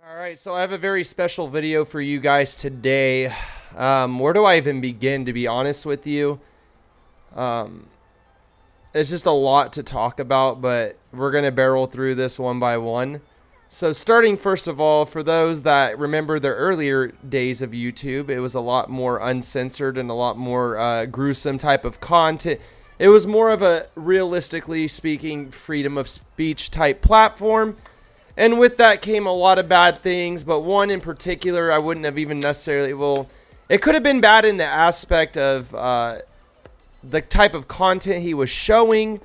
Alright, so I have a very special video for you guys today. Where do I even begin, to be honest with you? It's just a lot to talk about, but we're going to barrel through this one by one. So starting first of all, for those that remember the earlier days of YouTube, it was a lot more uncensored and a lot more gruesome type of content. It was more of a, realistically speaking, freedom of speech type platform. And with that came a lot of bad things, but one in particular I wouldn't have even necessarily, well, it could have been bad in the aspect of the type of content he was showing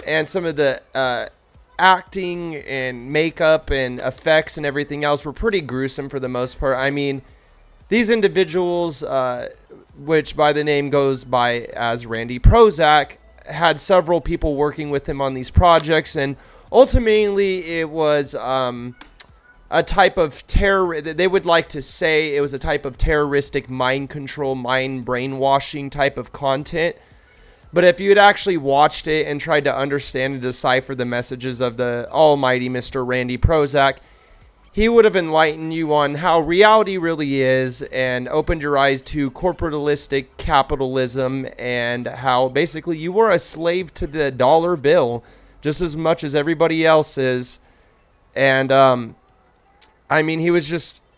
and some of the acting and makeup and effects and everything else were pretty gruesome for the most part. I mean, these individuals, which by the name goes by as Randy Prozac, had several people working with him on these projects, and ultimately it was a type of terror. They would like to say it was a type of terroristic mind control, mind brainwashing type of content. But if you had actually watched it and tried to understand and decipher the messages of the almighty Mr. Randy Prozac, he would have enlightened you on how reality really is and opened your eyes to corporatalistic capitalism and how basically you were a slave to the dollar bill just as much as everybody else is. And I mean, he was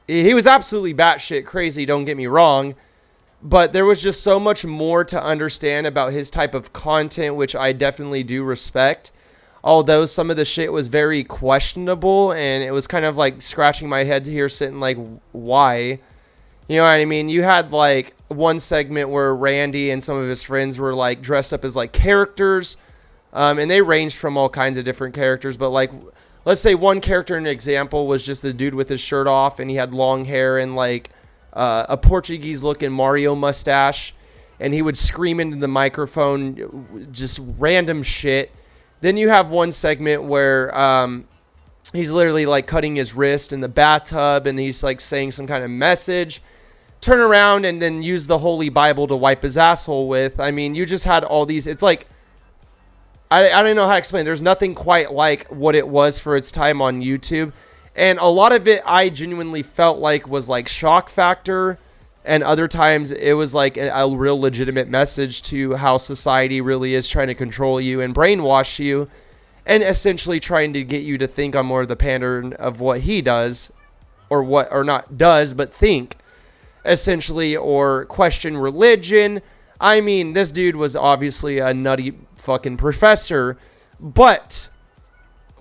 absolutely batshit crazy, don't get me wrong. But there was just so much more to understand about his type of content, which I definitely do respect. Although some of the shit was very questionable, and it was kind of like scratching my head here, sitting like, why? You know what I mean? You had like one segment where Randy and some of his friends were like dressed up as like characters. And they ranged from all kinds of different characters. But like, let's say one character, an example, was just the dude with his shirt off, and he had long hair and like a Portuguese-looking Mario mustache, and he would scream into the microphone just random shit. Then you have one segment where he's literally like cutting his wrist in the bathtub, and he's like saying some kind of message. Turn around and then use the Holy Bible to wipe his asshole with. I mean, you just had all these. It's like, I don't know how to explain. There's nothing quite like what it was for its time on YouTube. And a lot of it I genuinely felt like was like shock factor. And other times it was like a real legitimate message to how society really is trying to control you and brainwash you. And essentially trying to get you to think on more of the pattern of what he does. Or not does, but think. Essentially, or question religion. I mean, this dude was obviously a nutty fucking professor. But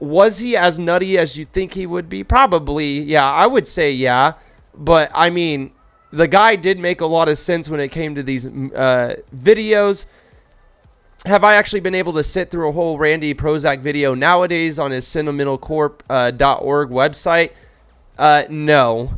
was he as nutty as you think he would be? Probably, yeah, I would say yeah. But, I mean, the guy did make a lot of sense when it came to these videos. Have I actually been able to sit through a whole Randy Prozac video nowadays on his sentimentalcorp.org website? No.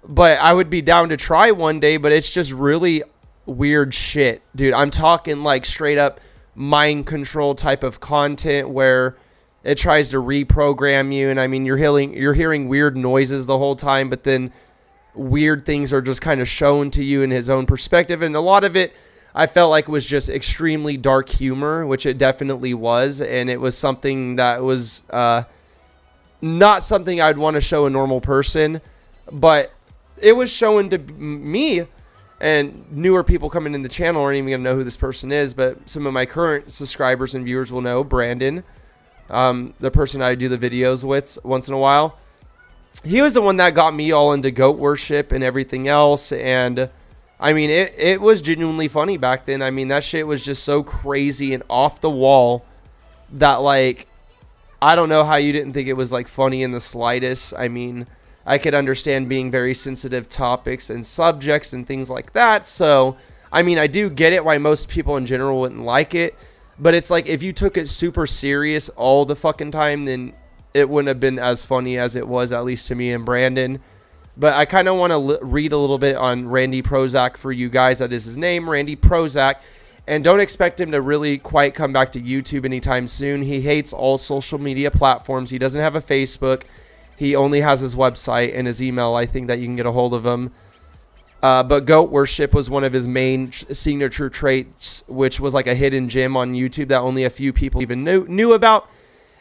But I would be down to try one day, but it's just really weird shit. Dude, I'm talking like straight up mind control type of content where it tries to reprogram you, and I mean, you're hearing weird noises the whole time, but then weird things are just kind of shown to you in his own perspective, and a lot of it I felt like was just extremely dark humor, which it definitely was, and it was something that was not something I'd want to show a normal person, but it was shown to me, and newer people coming in the channel aren't even going to know who this person is, but some of my current subscribers and viewers will know Brandon. The person I do the videos with once in a while. He was the one that got me all into goat worship and everything else. And I mean, it was genuinely funny back then. I mean, that shit was just so crazy and off the wall that, like, I don't know how you didn't think it was like funny in the slightest. I mean, I could understand being very sensitive topics and subjects and things like that. So, I mean, I do get it why most people in general wouldn't like it. But it's like, if you took it super serious all the fucking time, then it wouldn't have been as funny as it was, at least to me and Brandon. But I kind of want to read a little bit on Randy Prozac for you guys. That is his name, Randy Prozac. And don't expect him to really quite come back to YouTube anytime soon. He hates all social media platforms. He doesn't have a Facebook. He only has his website and his email, I think, that you can get a hold of him. But goat worship was one of his main signature traits, which was like a hidden gem on YouTube that only a few people even knew about.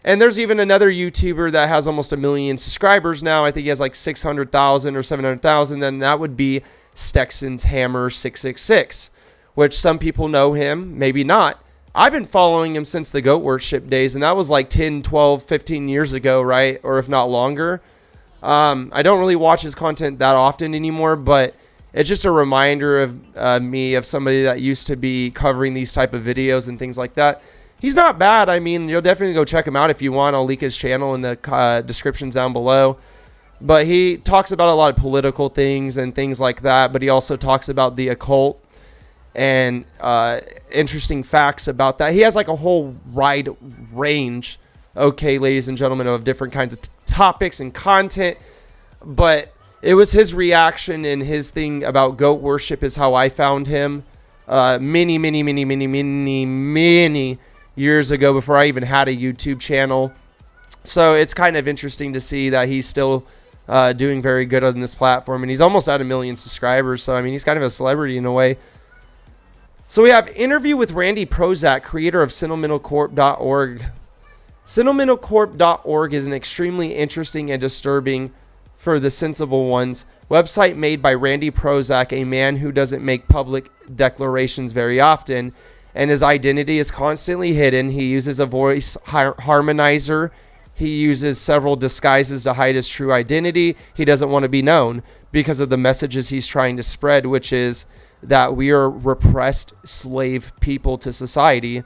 And there's even another YouTuber that has almost 1 million subscribers now. I think he has like 600,000 or 700,000. And that would be Stexon's Hammer 666, which some people know him, maybe not. I've been following him since the goat worship days, and that was like 10, 12, 15 years ago, right? Or if not longer. I don't really watch his content that often anymore, but it's just a reminder of me, of somebody that used to be covering these type of videos and things like that. He's not bad. I mean, you'll definitely go check him out if you want. I'll link his channel in the descriptions down below. But he talks about a lot of political things and things like that. But he also talks about the occult and interesting facts about that. He has like a whole wide range, okay, ladies and gentlemen, of different kinds of topics and content. But it was his reaction and his thing about goat worship is how I found him many years ago, before I even had a YouTube channel. So it's kind of interesting to see that he's still doing very good on this platform, and he's almost at 1 million subscribers. So I mean, he's kind of a celebrity in a way. So we have interview with Randy Prozac, creator of sentimentalcorp.org. Sentimentalcorp.org is an extremely interesting and disturbing, for the sensible ones, website made by Randy Prozac, a man who doesn't make public declarations very often, and his identity is constantly hidden. He uses a voice harmonizer. He uses several disguises to hide his true identity. He doesn't want to be known because of the messages he's trying to spread, which is that we are repressed slave people to society.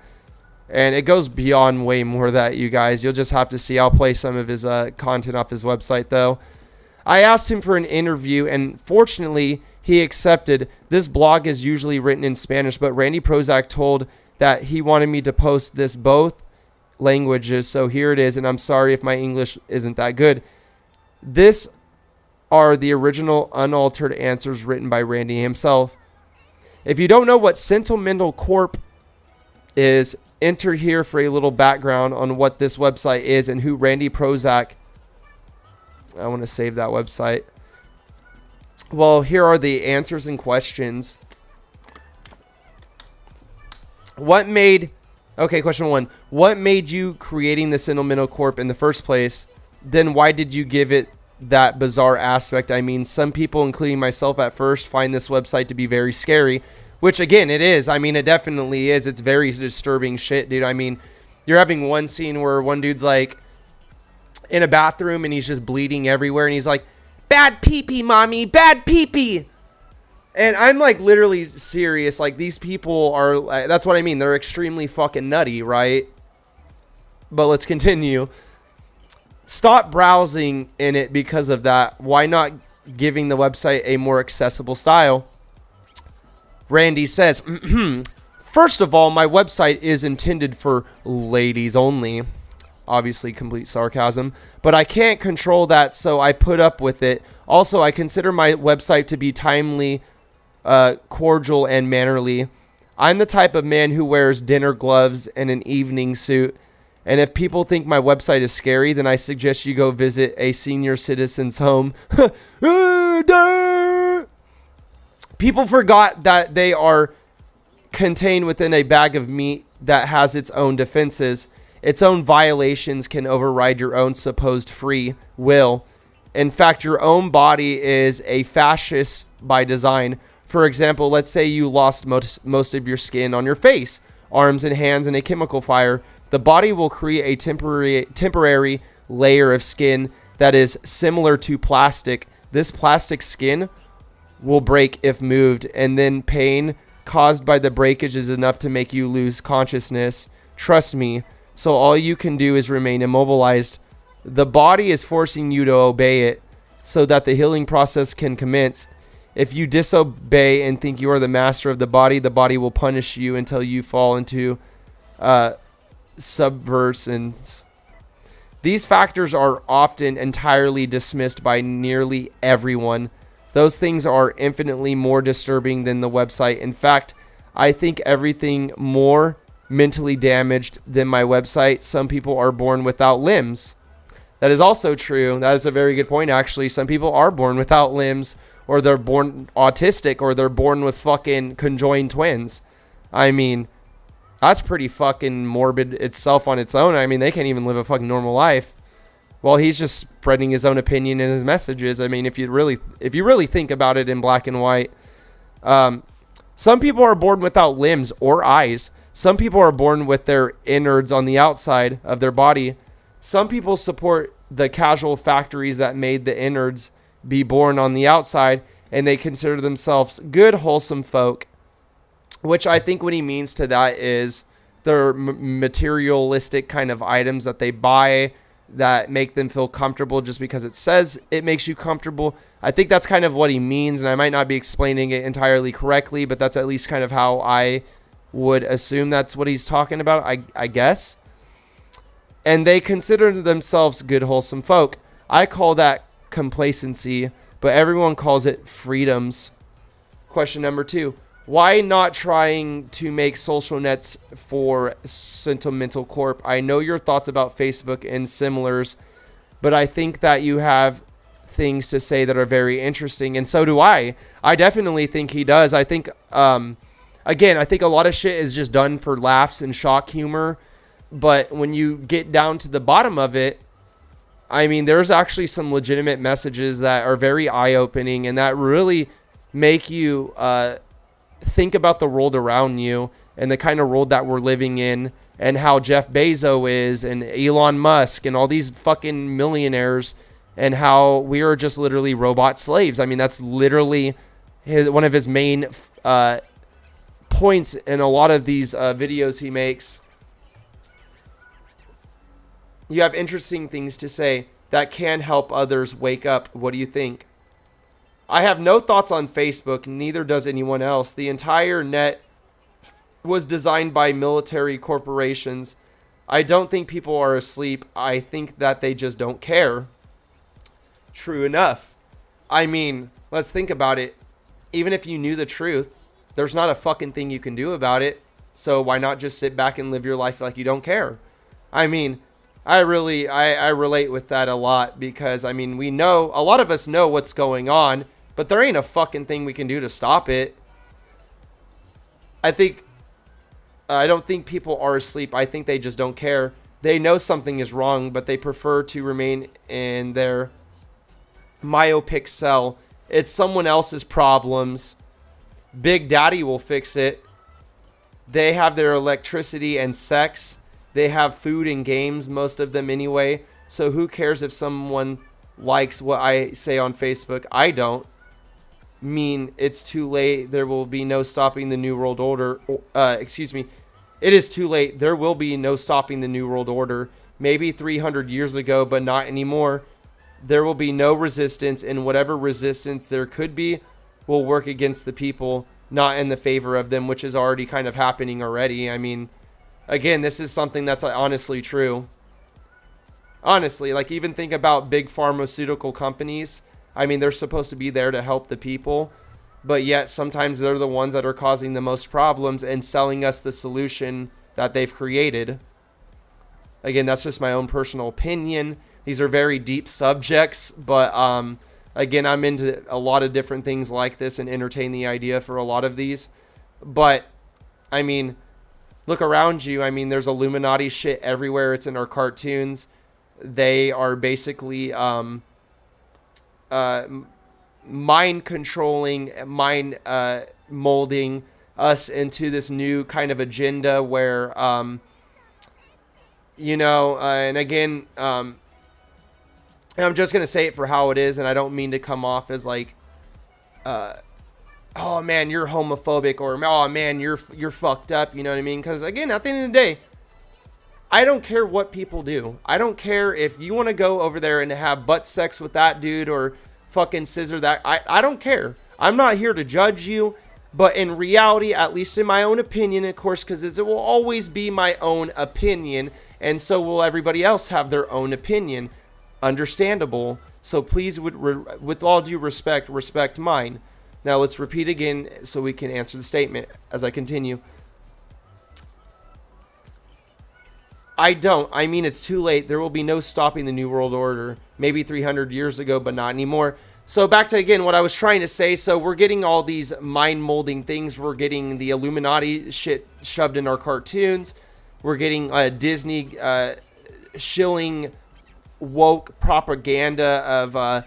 And it goes beyond way more that, you guys. You'll just have to see. I'll play some of his content off his website, though. I asked him for an interview, and fortunately, he accepted. This blog is usually written in Spanish, but Randy Prozac told that he wanted me to post this both languages. So here it is, and I'm sorry if my English isn't that good. This are the original unaltered answers written by Randy himself. If you don't know what Sentimental Corp is, enter here for a little background on what this website is and who Randy Prozac. I want to save that website. Well, here are the answers and questions. Question 1. What made you creating the Sentimental Corp in the first place? Then why did you give it that bizarre aspect? I mean, some people, including myself at first, find this website to be very scary, which again, it is. I mean, it definitely is. It's very disturbing shit, dude. I mean, you're having one scene where one dude's like in a bathroom and he's just bleeding everywhere, and he's like, "Bad pee-pee, mommy, bad pee-pee." And I'm like literally serious. Like, these people are, that's what I mean. They're extremely fucking nutty, right? But let's continue. Stop browsing in it because of that. Why not giving the website a more accessible style? Randy says, first of all, my website is intended for ladies only. Obviously, complete sarcasm. But I can't control that, so I put up with it. Also, I consider my website to be timely, cordial, and mannerly. I'm the type of man who wears dinner gloves and an evening suit. And if people think my website is scary, then I suggest you go visit a senior citizen's home. People forgot that they are contained within a bag of meat that has its own defenses. Its own violations can override your own supposed free will. In fact, your own body is a fascist by design. For example, let's say you lost most of your skin on your face, arms and hands in a chemical fire. The body will create a temporary layer of skin that is similar to plastic. This plastic skin will break if moved, and then pain caused by the breakage is enough to make you lose consciousness. Trust me. So all you can do is remain immobilized. The body is forcing you to obey it so that the healing process can commence. If you disobey and think you are the master of the body will punish you until you fall into subversins. These factors are often entirely dismissed by nearly everyone. Those things are infinitely more disturbing than the website. In fact, I think everything more mentally damaged than my website. Some people are born without limbs. That is also true. That is a very good point, actually. Some people are born without limbs, or they're born autistic, or they're born with fucking conjoined twins. I mean, That's pretty fucking morbid itself on its own. I mean, they can't even live a fucking normal life. Well, he's just spreading his own opinion and his messages. I mean, if you really think about it in black and white, some people are born without limbs or eyes. Some people are born with their innards on the outside of their body. Some people support the casual factories that made the innards be born on the outside, and they consider themselves good, wholesome folk, which I think what he means to that is their materialistic kind of items that they buy that make them feel comfortable just because it says it makes you comfortable. I think that's kind of what he means, and I might not be explaining it entirely correctly, but that's at least kind of how I would assume that's what he's talking about, I guess. And they consider themselves good, wholesome folk. I call that complacency, but everyone calls it freedoms. Question number 2. Why not trying to make social nets for Sentimental Corp? I know your thoughts about Facebook and similars, but I think that you have things to say that are very interesting, and so do I. I definitely think he does. I think, again, I think a lot of shit is just done for laughs and shock humor, but when you get down to the bottom of it, I mean, there's actually some legitimate messages that are very eye-opening and that really make you think about the world around you and the kind of world that we're living in, and how Jeff Bezos is and Elon Musk and all these fucking millionaires, and how we are just literally robot slaves. I mean, that's literally one of his main points in a lot of these videos he makes. You have interesting things to say that can help others wake up. What do you think? I have no thoughts on Facebook, neither does anyone else. The entire net was designed by military corporations. I don't think people are asleep. I think that they just don't care. True enough. I mean, let's think about it. Even if you knew the truth, there's not a fucking thing you can do about it. So why not just sit back and live your life like you don't care? I mean, I relate with that a lot, because I mean, we know, a lot of us know what's going on, but there ain't a fucking thing we can do to stop it. I don't think people are asleep. I think they just don't care. They know something is wrong, but they prefer to remain in their myopic cell. It's someone else's problems. Big Daddy will fix it. They have their electricity and sex. They have food and games, most of them anyway. So who cares if someone likes what I say on Facebook? I don't. Mean it's too late. There will be no stopping the New World Order. Excuse me. It is too late. There will be no stopping the New World Order. Maybe 300 years ago, but not anymore. There will be no resistance, and whatever resistance there could be will work against the people, not in the favor of them, which is already kind of happening already. I mean, again, this is something that's honestly true. Honestly, like, even think about big pharmaceutical companies. I mean, they're supposed to be there to help the people, but yet sometimes they're the ones that are causing the most problems and selling us the solution that they've created. Again, that's just my own personal opinion. These are very deep subjects, but again, I'm into a lot of different things like this and entertain the idea for a lot of these. But I mean, look around you. I mean, there's Illuminati shit everywhere. It's in our cartoons. They are basically mind controlling, mind molding us into this new kind of agenda where, you know, and again, I'm just going to say it for how it is, and I don't mean to come off as like, oh man, you're homophobic, or oh man, you're fucked up, you know what I mean? Because again, at the end of the day, I don't care what people do. I don't care if you want to go over there and have butt sex with that dude or fucking scissor that. I don't care. I'm not here to judge you. But in reality, at least in my own opinion, of course, because it will always be my own opinion, and so will everybody else have their own opinion. Understandable. So please, with all due respect, respect mine. Now let's repeat again so we can answer the statement as I continue. I mean, it's too late. There will be no stopping the New World Order. Maybe 300 years ago, but not anymore. So back to, again, what I was trying to say. So we're getting all these mind molding things. We're getting the Illuminati shit shoved in our cartoons. We're getting Disney shilling woke propaganda of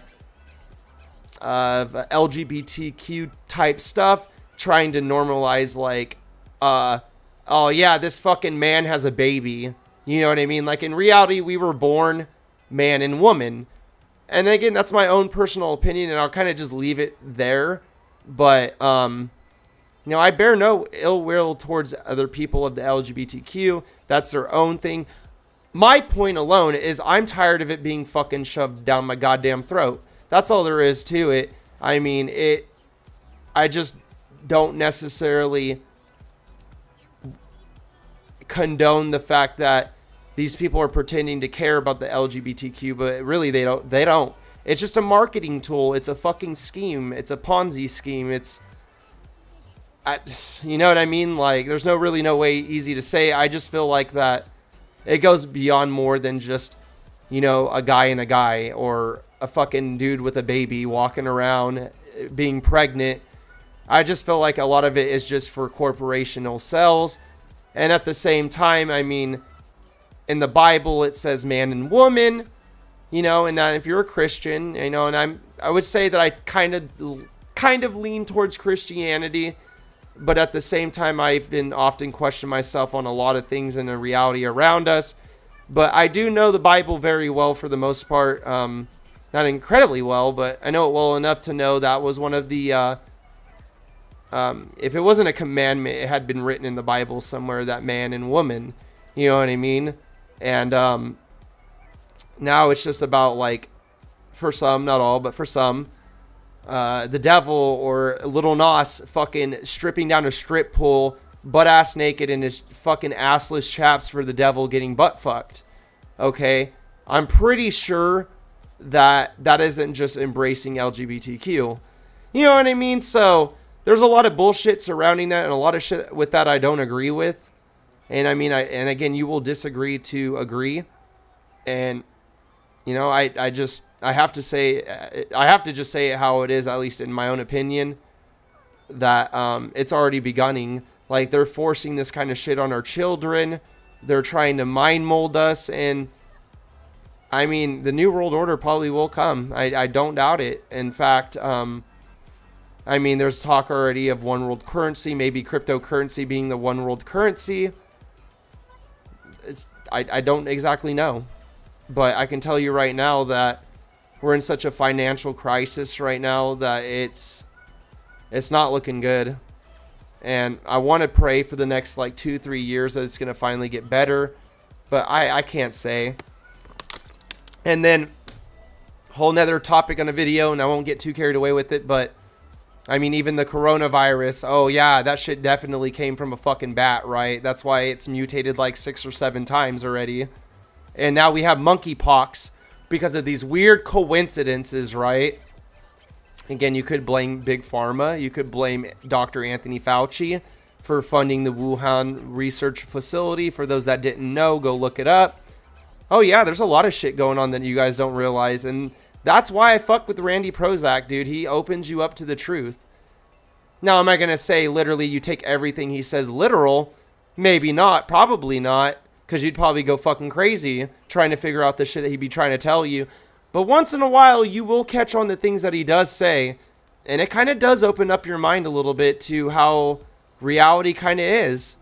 LGBTQ type stuff, trying to normalize like, oh yeah, this fucking man has a baby. You know what I mean? Like, in reality, we were born man and woman. And again, that's my own personal opinion, and I'll kind of just leave it there. But, I bear no ill will towards other people of the LGBTQ. That's their own thing. My point alone is I'm tired of it being fucking shoved down my goddamn throat. That's all there is to it. I mean, I just don't necessarily condone the fact that these people are pretending to care about the LGBTQ, but really they don't. It's just a marketing tool. It's a fucking scheme. It's a Ponzi scheme. You know what I mean? Like, there's no way easy to say. I just feel like that it goes beyond more than just, a guy and a guy, or a fucking dude with a baby walking around being pregnant. I just feel like a lot of it is just for corporational sales. And at the same time, I mean, in the Bible, it says man and woman, and if you're a Christian, and I would say that I kind of lean towards Christianity, but at the same time, I've been often questioning myself on a lot of things in the reality around us. But I do know the Bible very well for the most part. Not incredibly well, but I know it well enough to know that was one of the, if it wasn't a commandment, it had been written in the Bible somewhere, that man and woman, you know what I mean? And now it's just about, like, for some, not all, but for some, the devil or Little Nas fucking stripping down a strip pole, butt ass naked in his fucking assless chaps for the devil getting butt fucked. Okay? I'm pretty sure that isn't just embracing LGBTQ. You know what I mean? So there's a lot of bullshit surrounding that, and a lot of shit with that I don't agree with. And I mean, and again, you will disagree to agree. And, I have to just say it how it is, at least in my own opinion, that it's already beginning. Like, they're forcing this kind of shit on our children. They're trying to mind mold us. And, I mean, the New World Order probably will come. I don't doubt it. In fact, I mean, there's talk already of one world currency, maybe cryptocurrency being the one world currency. I don't exactly know. But I can tell you right now that we're in such a financial crisis right now that it's not looking good. And I want to pray for the next, 2-3 years that it's going to finally get better. But I can't say. And then, whole nother topic on a video, and I won't get too carried away with it, but I mean, even the coronavirus, oh yeah, that shit definitely came from a fucking bat, right? That's why it's mutated 6 or 7 times already. And now we have monkeypox because of these weird coincidences, right? Again, you could blame Big Pharma. You could blame Dr. Anthony Fauci for funding the Wuhan research facility. For those that didn't know, go look it up. Oh yeah, there's a lot of shit going on that you guys don't realize. And that's why I fuck with Randy Prozac, dude. He opens you up to the truth. Now, am I going to say literally you take everything he says literal? Maybe not. Probably not. Because you'd probably go fucking crazy trying to figure out the shit that he'd be trying to tell you. But once in a while, you will catch on the things that he does say. And it kind of does open up your mind a little bit to how reality kind of is.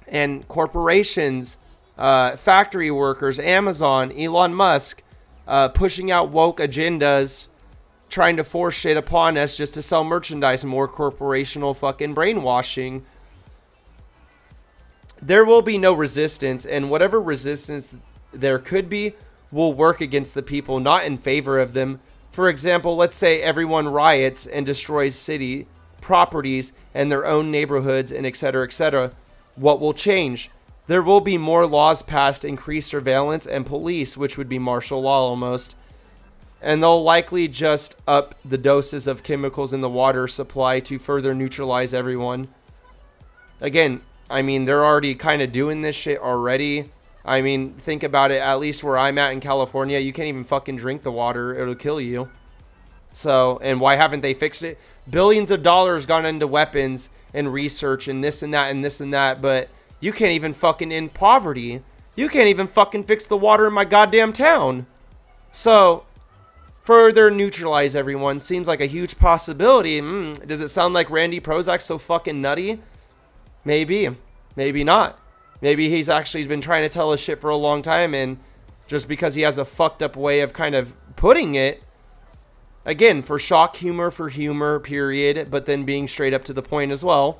And corporations, factory workers, Amazon, Elon Musk, pushing out woke agendas, trying to force shit upon us just to sell merchandise, more corporational fucking brainwashing. There will be no resistance, and whatever resistance there could be will work against the people, not in favor of them. For example, let's say everyone riots and destroys city properties and their own neighborhoods and etc., etc. What will change? There will be more laws passed, increased surveillance, and police, which would be martial law almost. And they'll likely just up the doses of chemicals in the water supply to further neutralize everyone. Again, I mean, they're already kind of doing this shit already. I mean, think about it. At least where I'm at in California, you can't even fucking drink the water. It'll kill you. So, and why haven't they fixed it? Billions of dollars gone into weapons and research and this and that and this and that, but you can't even fucking end poverty. You can't even fucking fix the water in my goddamn town. So, further neutralize everyone seems like a huge possibility. Does it sound like Randy Prozac's so fucking nutty? Maybe. Maybe not. Maybe he's actually been trying to tell us shit for a long time, and just because he has a fucked up way of kind of putting it, again, for shock humor, for humor, period, but then being straight up to the point as well.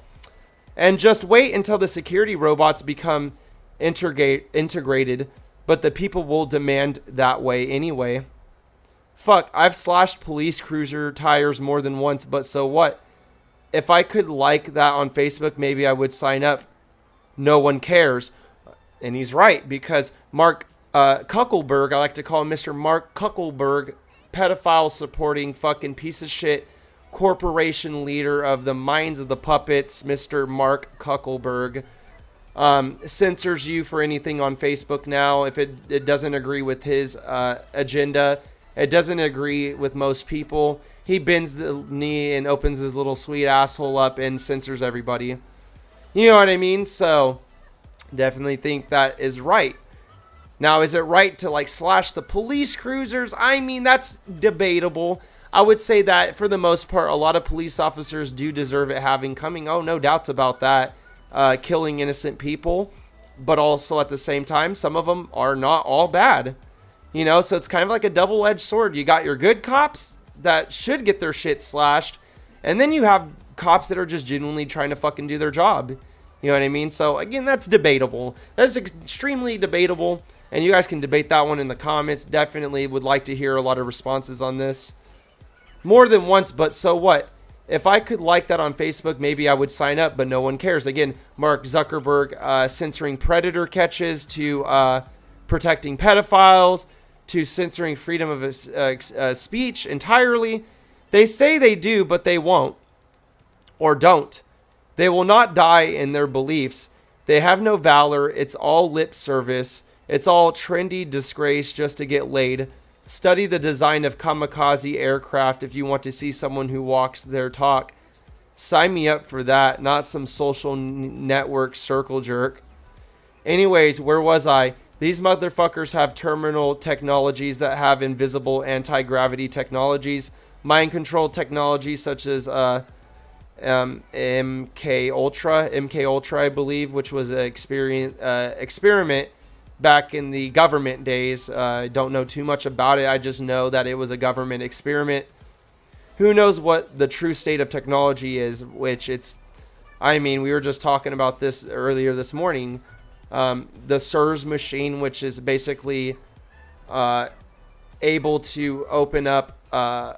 And just wait until the security robots become integrated, but the people will demand that way anyway. Fuck, I've slashed police cruiser tires more than once, but so what? If I could like that on Facebook, maybe I would sign up. No one cares. And he's right, because Mark Kuckelberg, I like to call him Mr. Mark Kuckelberg, pedophile supporting fucking piece of shit corporation leader of the minds of the puppets, Mr. Mark Kuckelberg, censors you for anything on Facebook now if it doesn't agree with his agenda. It doesn't agree with most people. He bends the knee and opens his little sweet asshole up and censors everybody. You know what I mean? So definitely think that is right. Now, is it right to like slash the police cruisers? I mean, that's debatable. I would say that for the most part, a lot of police officers do deserve it having coming. Oh, no doubts about that. Killing innocent people. But also at the same time, some of them are not all bad. You know, so it's kind of like a double-edged sword. You got your good cops that should get their shit slashed. And then you have cops that are just genuinely trying to fucking do their job. You know what I mean? So, again, that's debatable. That is extremely debatable. And you guys can debate that one in the comments. Definitely would like to hear a lot of responses on this. More than once, but so what? If I could like that on Facebook, maybe I would sign up, but no one cares. Again, Mark Zuckerberg censoring predator catches to protecting pedophiles to censoring freedom of speech entirely. They say they do, but they won't. Or don't. They will not die in their beliefs. They have no valor. It's all lip service. It's all trendy disgrace just to get laid. Study the design of kamikaze aircraft if you want to see someone who walks their talk. Sign me up for that, not some social network circle jerk. Anyways, where was I? These motherfuckers have terminal technologies that have invisible anti-gravity technologies, mind control technologies such as MK Ultra, I believe, which was an experiment back in the government days. I don't know too much about it. I just know that it was a government experiment. Who knows what the true state of technology is, which it's, I mean, we were just talking about this earlier this morning. The SIRS machine, which is basically able to open up a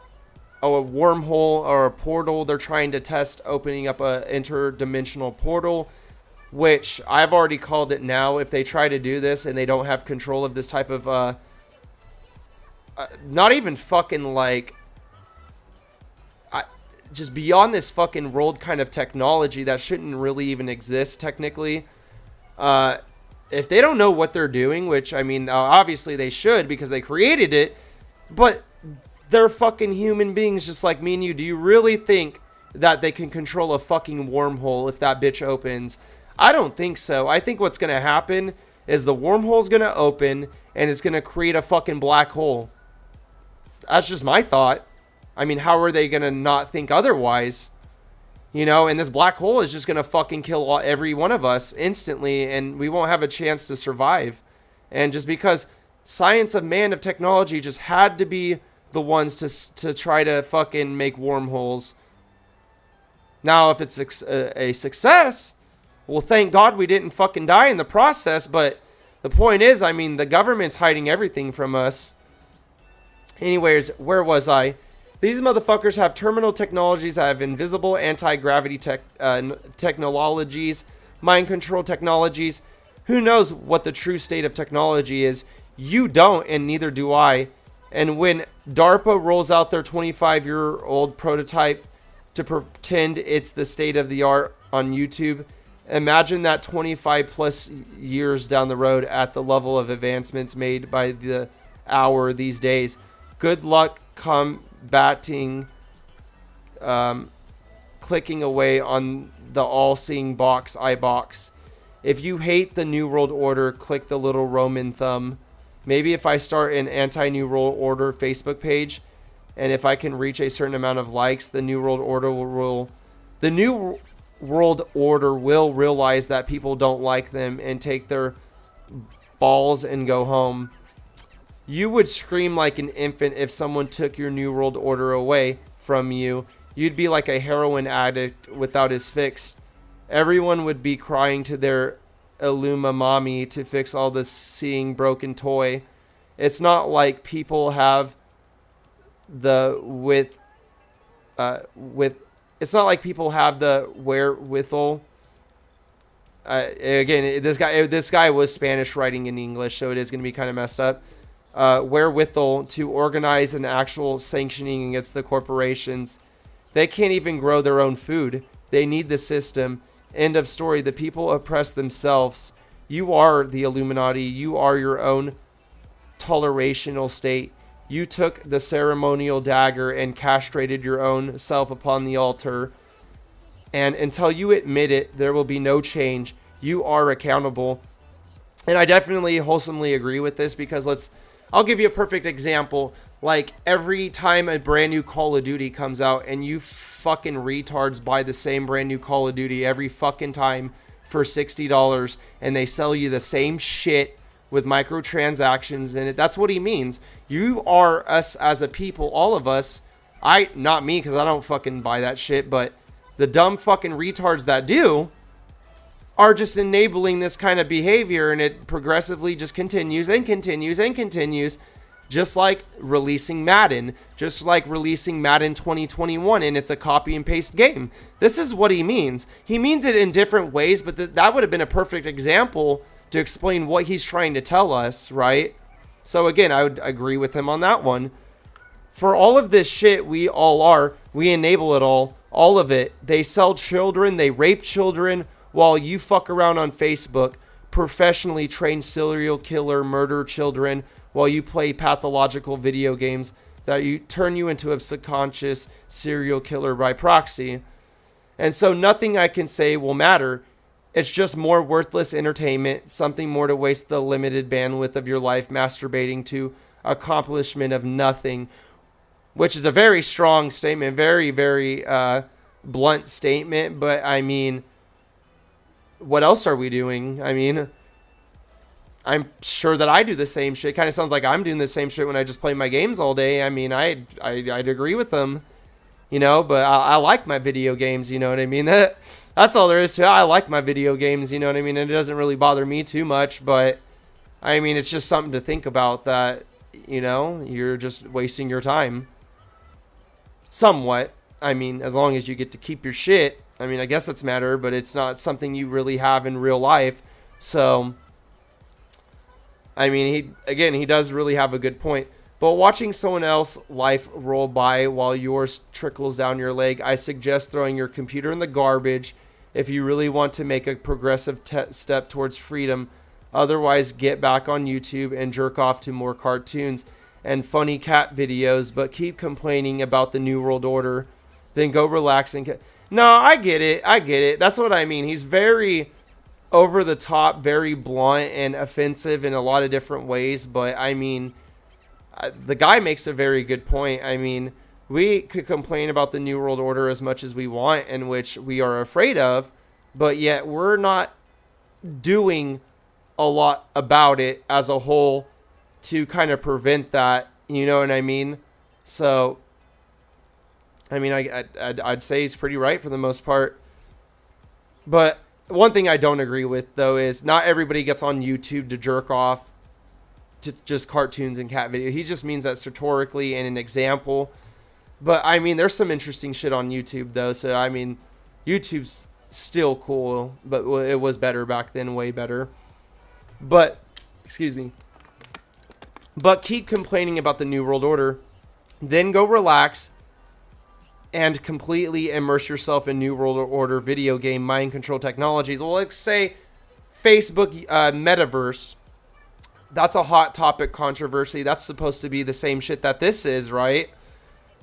wormhole or a portal. They're trying to test opening up a interdimensional portal, which I've already called it now. If they try to do this and they don't have control of this type of not even fucking like just beyond this fucking world kind of technology that shouldn't really even exist technically. If they don't know what they're doing, which I mean obviously they should because they created it, but they're fucking human beings just like me and you. Do you really think that they can control a fucking wormhole if that bitch opens? I don't think so. I think what's going to happen is the wormhole's going to open and it's going to create a fucking black hole. That's just my thought. I mean, how are they going to not think otherwise? You know, and this black hole is just going to fucking kill every one of us instantly, and we won't have a chance to survive. And just because science of man of technology just had to be the ones to try to fucking make wormholes. Now, if it's a success, well, thank God we didn't fucking die in the process. But the point is, I mean, the government's hiding everything from us. Anyways, where was I? These motherfuckers have terminal technologies that have invisible anti-gravity technologies, mind control technologies. Who knows what the true state of technology is? You don't, and neither do I. And when DARPA rolls out their 25-year-old prototype to pretend it's the state of the art on YouTube, imagine that 25 plus years down the road at the level of advancements made by the hour these days. Good luck batting, clicking away on the all-seeing eye box. If you hate the New World Order, click the little Roman thumb. Maybe if I start an anti-New World Order Facebook page, and if I can reach a certain amount of likes, the New World Order will realize that people don't like them and take their balls and go home. You would scream like an infant if someone took your New World Order away from you. You'd be like a heroin addict without his fix. Everyone would be crying to their Illuma mommy to fix all this seeing broken toy. It's not like people have the it's not like people have the wherewithal. Again, this guy was Spanish writing in English, so it is going to be kind of messed up. Wherewithal to organize an actual sanctioning against the corporations. They can't even grow their own food. They need the system. End of story. The people oppress themselves. You are the Illuminati. You are your own tolerational state. You took the ceremonial dagger and castrated your own self upon the altar. And until you admit it, there will be no change. You are accountable. And I definitely wholesomely agree with this because I'll give you a perfect example. Like every time a brand new Call of Duty comes out and you fucking retards buy the same brand new Call of Duty every fucking time for $60 and they sell you the same shit with microtransactions in it. That's what he means. You are us as a people, all of us. Not me, because I don't fucking buy that shit, but the dumb fucking retards that do are just enabling this kind of behavior, and it progressively just continues and continues and continues. Just like releasing Madden, just like releasing Madden 2021, and it's a copy and paste game. This is what he means. He means it in different ways, but that would have been a perfect example to explain what he's trying to tell us, right? So again, I would agree with him on that one. For all of this shit we enable it all of it. They sell children, they rape children, while you fuck around on Facebook, professionally trained serial killer, murder children, while you play pathological video games that turn you into a subconscious serial killer by proxy. And so nothing I can say will matter. It's just more worthless entertainment, something more to waste the limited bandwidth of your life masturbating to accomplishment of nothing, which is a very strong statement, very, very blunt statement. But I mean, what else are we doing? I mean, I'm sure that I do the same shit. Kind of sounds like I'm doing the same shit when I just play my games all day. I mean, I'd agree with them, you know, but I like my video games, you know what I mean? That's all there is to it. I like my video games, you know what I mean? And it doesn't really bother me too much, but I mean, it's just something to think about that, you know, you're just wasting your time. Somewhat. I mean, as long as you get to keep your shit. I mean, I guess that's matter, but it's not something you really have in real life. So, I mean, he does really have a good point. But watching someone else's life roll by while yours trickles down your leg, I suggest throwing your computer in the garbage if you really want to make a progressive step towards freedom. Otherwise, get back on YouTube and jerk off to more cartoons and funny cat videos, but keep complaining about the New World Order. Then go relax and... No, I get it. That's what I mean. He's very over the top, very blunt and offensive in a lot of different ways. But I mean, the guy makes a very good point. I mean, we could complain about the New World Order as much as we want, and which we are afraid of, but yet we're not doing a lot about it as a whole to kind of prevent that. You know what I mean? So, I mean, I'd say he's pretty right for the most part. But one thing I don't agree with, though, is not everybody gets on YouTube to jerk off to just cartoons and cat video. He just means that rhetorically and an example. But, I mean, there's some interesting shit on YouTube, though. So, I mean, YouTube's still cool, but it was better back then, way better. But, excuse me. But keep complaining about the New World Order. Then go relax and completely immerse yourself in New World Order video game mind control technologies. Well, let's say Facebook metaverse. That's a hot topic controversy. That's supposed to be the same shit that this is, right?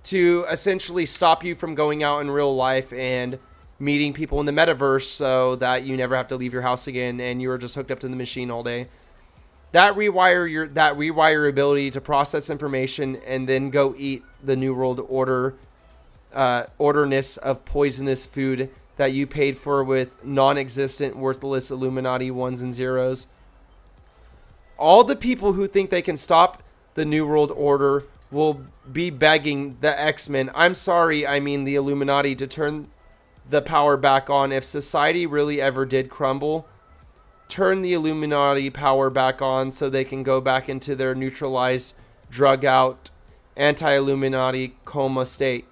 to essentially stop you from going out in real life and meeting people in the metaverse so that you never have to leave your house again and you are just hooked up to the machine all day. That rewire your ability to process information and then go eat the New World Order orderness of poisonous food that you paid for with non-existent, worthless Illuminati ones and zeros. All the people who think they can stop the New World Order will be begging the X-Men, I'm sorry, I mean the Illuminati, to turn the power back on. If society really ever did crumble, turn the Illuminati power back on so they can go back into their neutralized, drug out, anti-Illuminati coma state,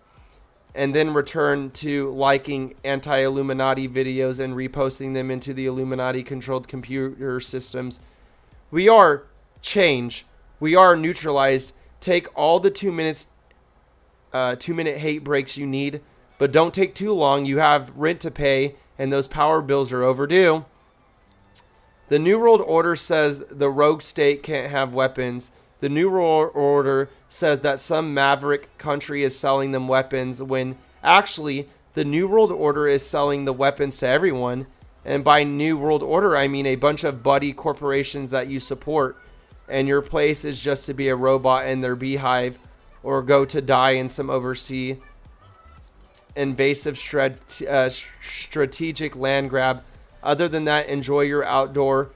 and then return to liking anti-Illuminati videos and reposting them into the Illuminati-controlled computer systems. We are change. We are neutralized. Take all the 2 minute hate breaks you need, but don't take too long. You have rent to pay, and those power bills are overdue. The New World Order says the rogue state can't have weapons. The New World Order says that some maverick country is selling them weapons when actually the New World Order is selling the weapons to everyone. And by New World Order, I mean a bunch of buddy corporations that you support. And your place is just to be a robot in their beehive or go to die in some overseas invasive strategic land grab. Other than that, enjoy your outdoor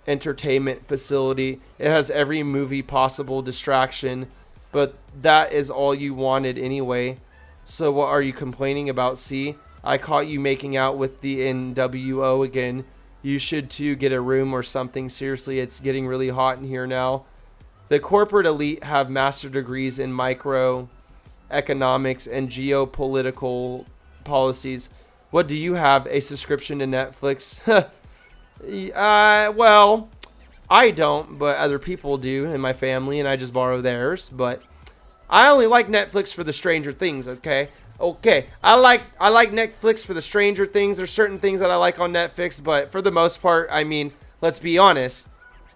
entertainment facility. It has every movie possible distraction, but that is all you wanted anyway. So what are you complaining about? See, I caught you making out with the NWO again. You should too get a room or something. Seriously, it's getting really hot in here now. The corporate elite have master degrees in microeconomics and geopolitical policies. What do you have? A subscription to Netflix? Well, I don't, but other people do in my family, and I just borrow theirs. But I only like Netflix for the Stranger Things, okay? Okay, I like Netflix for the Stranger Things. There's certain things that I like on Netflix, but for the most part, I mean, let's be honest.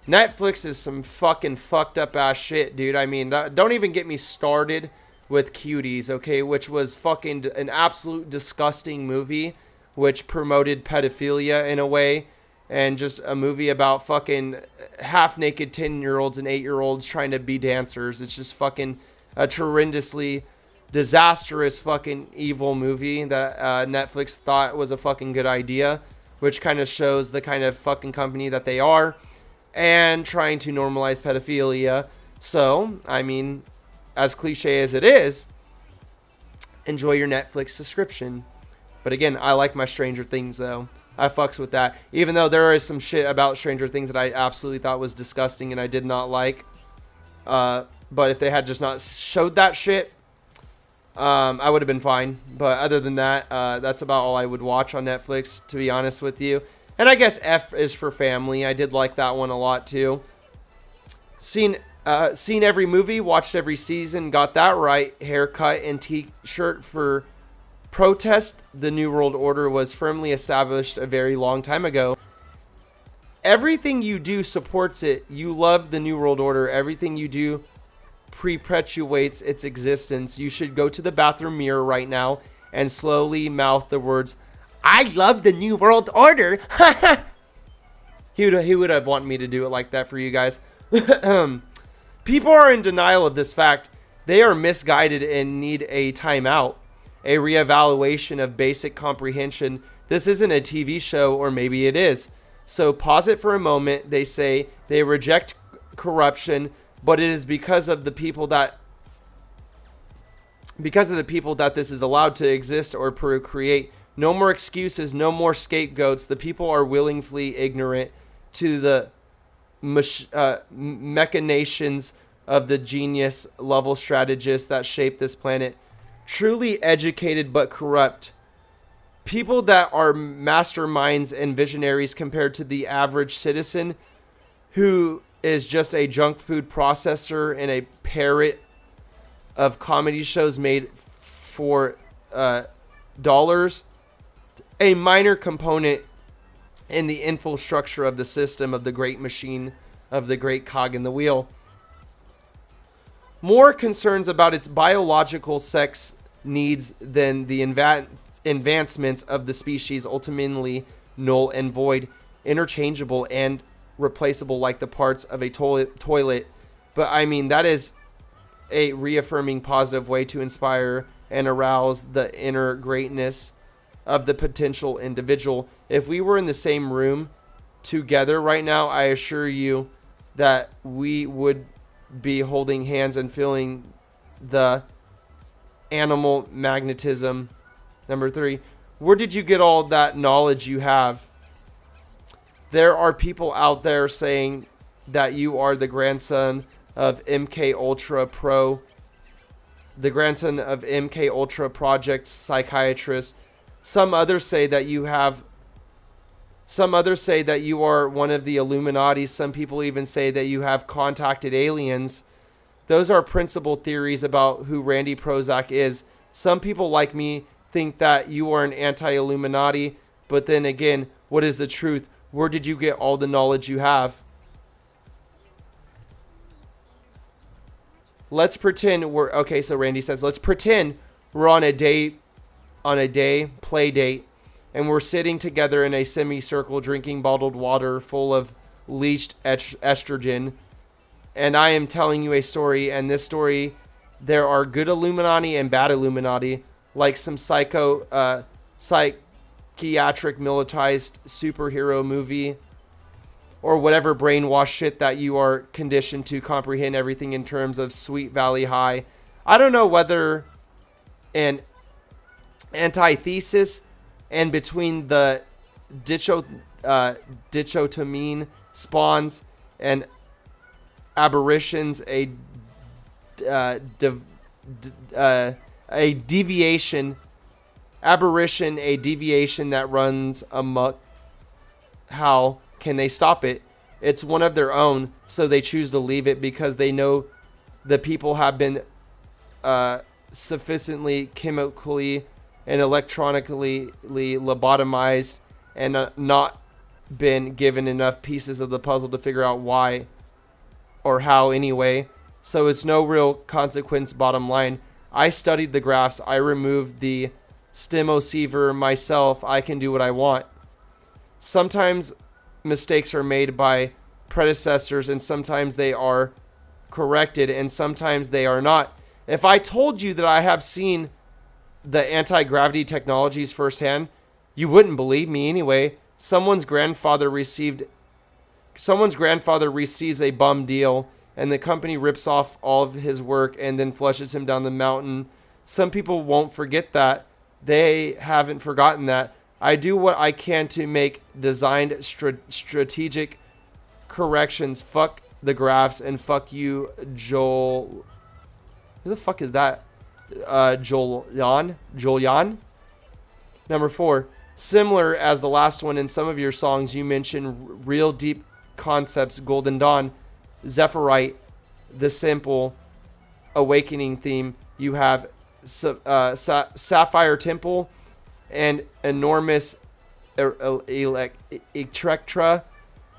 Netflix is some fucking fucked up ass shit, dude. I mean, don't even get me started with Cuties, okay? Which was fucking an absolute disgusting movie, which promoted pedophilia in a way. And just a movie about fucking half-naked 10-year-olds and 8-year-olds trying to be dancers. It's just fucking a tremendously disastrous fucking evil movie that Netflix thought was a fucking good idea, which kind of shows the kind of fucking company that they are and trying to normalize pedophilia. So, I mean, as cliche as it is, enjoy your Netflix subscription. But again, I like my Stranger Things though. I fucks with that. Even though there is some shit about Stranger Things that I absolutely thought was disgusting and I did not like. But if they had just not showed that shit, I would have been fine. But other than that, that's about all I would watch on Netflix, to be honest with you. And I guess F is for family. I did like that one a lot too. Seen every movie, watched every season, got that right. Haircut and t-shirt for protest. The New World Order was firmly established a very long time ago. Everything you do supports it. You love the New World Order. Everything you do perpetuates its existence. You should go to the bathroom mirror right now and slowly mouth the words, I love the New World Order. He would have wanted me to do it like that for you guys. People are in denial of this fact. They are misguided and need a timeout, a reevaluation of basic comprehension. This isn't a TV show, or maybe it is. So pause it for a moment. They say they reject corruption, but it is because of the people that this is allowed to exist or procreate. No more excuses, no more scapegoats. The people are willingly ignorant to the machinations of the genius level strategists that shape this planet. Truly educated but corrupt. People that are masterminds and visionaries compared to the average citizen who is just a junk food processor and a parrot of comedy shows made for dollars. A minor component in the infrastructure of the system of the great machine, of the great cog in the wheel. more concerns about its biological sex needs than the advancements of the species, ultimately null and void, interchangeable and replaceable like the parts of a toilet. But I mean, that is a reaffirming positive way to inspire and arouse the inner greatness of the potential individual. If we were in the same room together right now, I assure you that we would be holding hands and feeling the animal magnetism. Number 3, where did you get all that knowledge you have? There are people out there saying that you are the grandson of MK Ultra Pro, the grandson of MK Ultra Project psychiatrist. Some others say that you are one of the Illuminati. Some people even say that you have contacted aliens. Those are principal theories about who Randy Prozac is. Some people like me think that you are an anti-Illuminati, but then again, what is the truth? Where did you get all the knowledge you have? Let's pretend we're okay. So Randy says, let's pretend we're on a play date, and we're sitting together in a semicircle drinking bottled water full of leached estrogen. And I am telling you a story, and this story, there are good Illuminati and bad Illuminati, like some psychiatric militarized superhero movie, or whatever brainwash shit that you are conditioned to comprehend everything in terms of Sweet Valley High. I don't know whether an antithesis and between the dichotomine spawns and aberrations a deviation that runs amok. How can they stop it? It's one of their own, so they choose to leave it because they know the people have been sufficiently chemically and electronically lobotomized and not been given enough pieces of the puzzle to figure out why or how anyway. So it's no real consequence, bottom line. I studied the graphs. I removed the stemoceiver myself. I can do what I want. Sometimes mistakes are made by predecessors, and sometimes they are corrected, and sometimes they are not. If I told you that I have seen the anti-gravity technologies firsthand, you wouldn't believe me anyway. Someone's grandfather receives a bum deal, and the company rips off all of his work and then flushes him down the mountain. Some people won't forget that. They haven't forgotten that. I do what I can to make designed strategic corrections. Fuck the graphs and fuck you, Joel. Who the fuck is that? Joel. Number 4. Similar as the last one, in some of your songs you mention real deep concepts. Golden Dawn, Zephyrite, the simple awakening theme. You have Sapphire Temple and enormous Electra.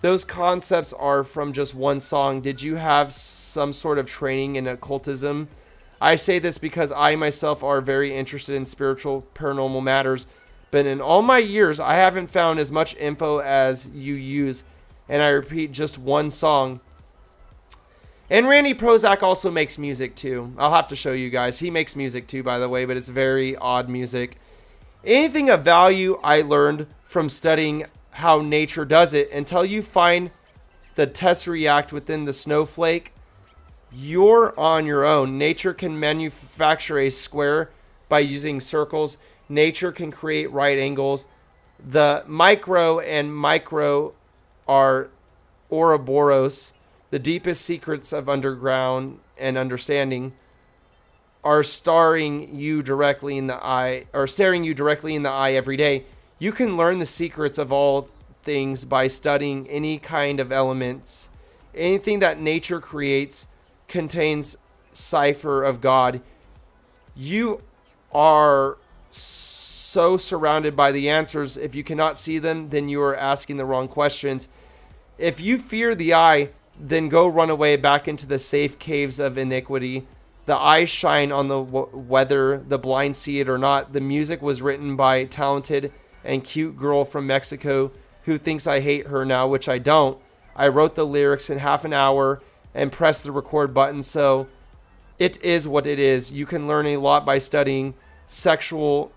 Those concepts are from just one song. Did you have some sort of training in occultism? I say this because I myself are very interested in spiritual paranormal matters, but in all my years I haven't found as much info as you use, and I repeat, just one song. And Randy Prozac also makes music too. I'll have to show you guys. He makes music too, by the way, but it's very odd music. Anything of value I learned from studying how nature does it. Until you find the tesseract within the snowflake, you're on your own. Nature can manufacture a square by using circles. Nature can create right angles. The micro and micro are Ouroboros. The deepest secrets of underground and understanding are staring you directly in the eye every day. You can learn the secrets of all things by studying any kind of elements. Anything that nature creates contains cipher of God. You are so surrounded by the answers. If you cannot see them, then you are asking the wrong questions. If you fear the eye, then go run away back into the safe caves of iniquity. The eyes shine on the whether the blind see it or not. The music was written by a talented and cute girl from Mexico who thinks I hate her now, which I don't. I wrote the lyrics in half an hour and pressed the record button, so it is what it is. You can learn a lot by studying sexual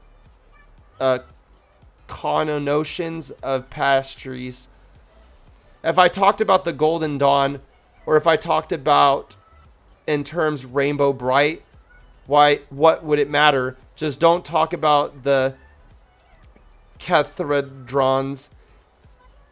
connotations of pastries. If I talked about the Golden Dawn, or if I talked about in terms rainbow bright, what would it matter? Just don't talk about the cathedrons.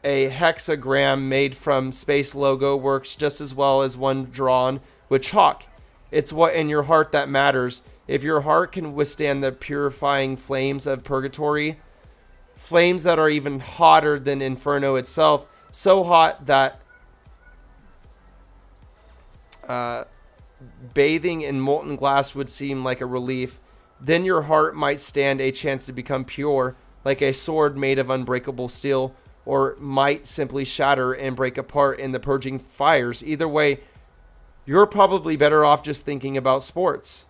A hexagram made from space logo works just as well as one drawn with chalk. It's what in your heart that matters. If your heart can withstand the purifying flames of purgatory, flames that are even hotter than Inferno itself, so hot that bathing in molten glass would seem like a relief, then your heart might stand a chance to become pure, like a sword made of unbreakable steel, or might simply shatter and break apart in the purging fires. Either way, you're probably better off just thinking about sports.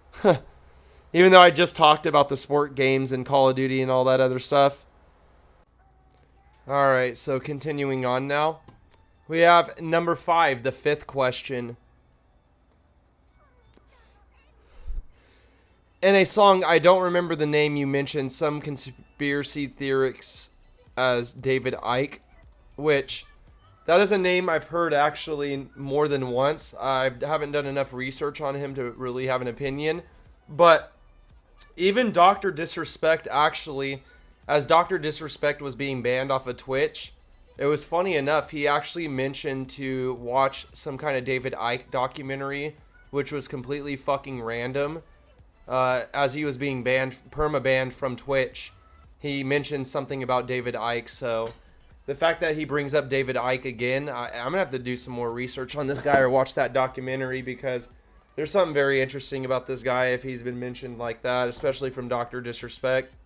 Even though I just talked about the sport games and Call of Duty and all that other stuff. Alright, so continuing on now. We have number 5, the 5th question. In a song, I don't remember the name, you mentioned some conspiracy theorists as David Icke, which that is a name I've heard actually more than once. I haven't done enough research on him to really have an opinion, but even Dr. Disrespect actually, as Dr. Disrespect was being banned off of Twitch, it was funny enough, he actually mentioned to watch some kind of David Icke documentary, which was completely fucking random. As he was being banned, perma-banned from Twitch, he mentioned something about David Icke, so the fact that he brings up David Icke again, I'm going to have to do some more research on this guy or watch that documentary, because there's something very interesting about this guy if he's been mentioned like that, especially from Dr. Disrespect.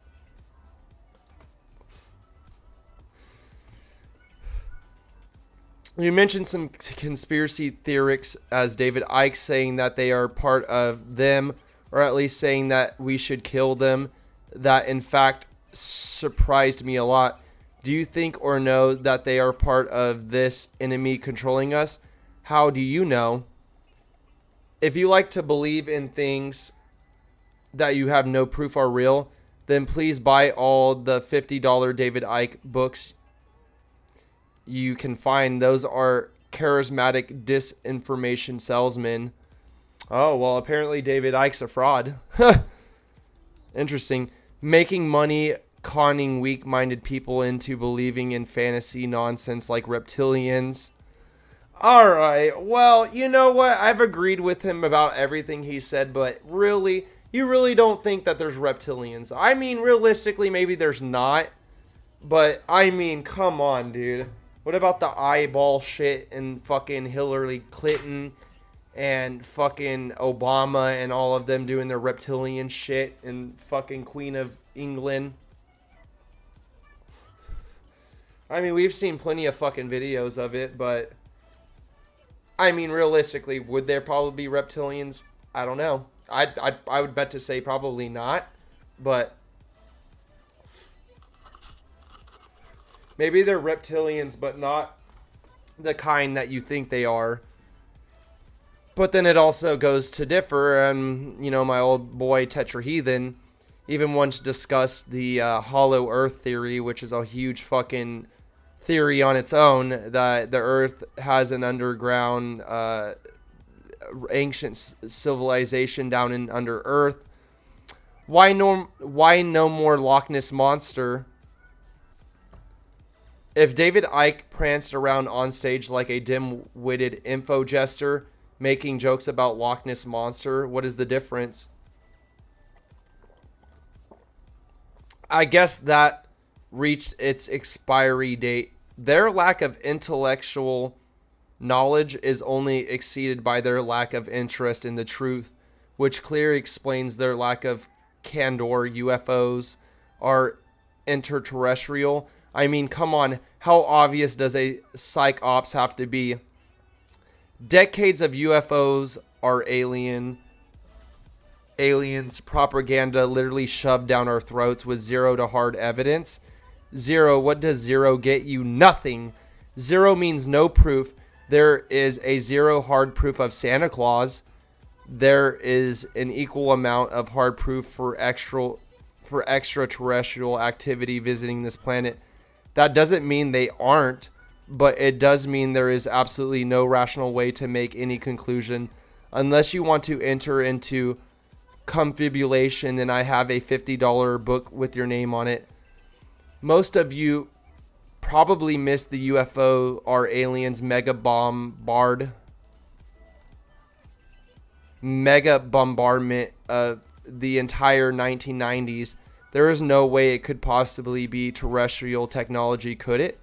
You mentioned some conspiracy theorists as David Icke, saying that they are part of them, or at least saying that we should kill them. That, in fact, surprised me a lot. Do you think or know that they are part of this enemy controlling us? How do you know? If you like to believe in things that you have no proof are real, then please buy all the $50 David Icke books you can find. Those are charismatic disinformation salesmen. Oh, well, apparently David Icke's a fraud. Interesting. Making money, conning weak-minded people into believing in fantasy nonsense like reptilians. Alright, well, you know what? I've agreed with him about everything he said, but really, you really don't think that there's reptilians. I mean, realistically, maybe there's not. But, I mean, come on, dude. What about the eyeball shit and fucking Hillary Clinton and fucking Obama and all of them doing their reptilian shit and fucking Queen of England? I mean, we've seen plenty of fucking videos of it, but I mean, realistically, would there probably be reptilians? I don't know. I would bet to say probably not, but maybe they're reptilians, but not the kind that you think they are. But then it also goes to differ, and, you know, my old boy Tetraheathen even once discussed the hollow earth theory, which is a huge fucking theory on its own, that the earth has an underground ancient civilization down in under earth. Why no more Loch Ness Monster? If David Icke pranced around on stage like a dim-witted info jester, making jokes about Loch Ness Monster, what is the difference? I guess that reached its expiry date. Their lack of intellectual knowledge is only exceeded by their lack of interest in the truth, which clearly explains their lack of candor. UFOs are interterrestrial. I mean, come on, how obvious does a psych ops have to be? Decades of UFOs are alien. aliens propaganda literally shoved down our throats with zero to hard evidence. Zero, what does zero get you? Nothing. Zero means no proof. There is a zero hard proof of Santa Claus. There is an equal amount of hard proof for extraterrestrial activity visiting this planet. That doesn't mean they aren't, but it does mean there is absolutely no rational way to make any conclusion unless you want to enter into confabulation. Then I have a $50 book with your name on it. Most of you probably missed the UFO or aliens mega bombardment of the entire 1990s. There is no way it could possibly be terrestrial technology, could it?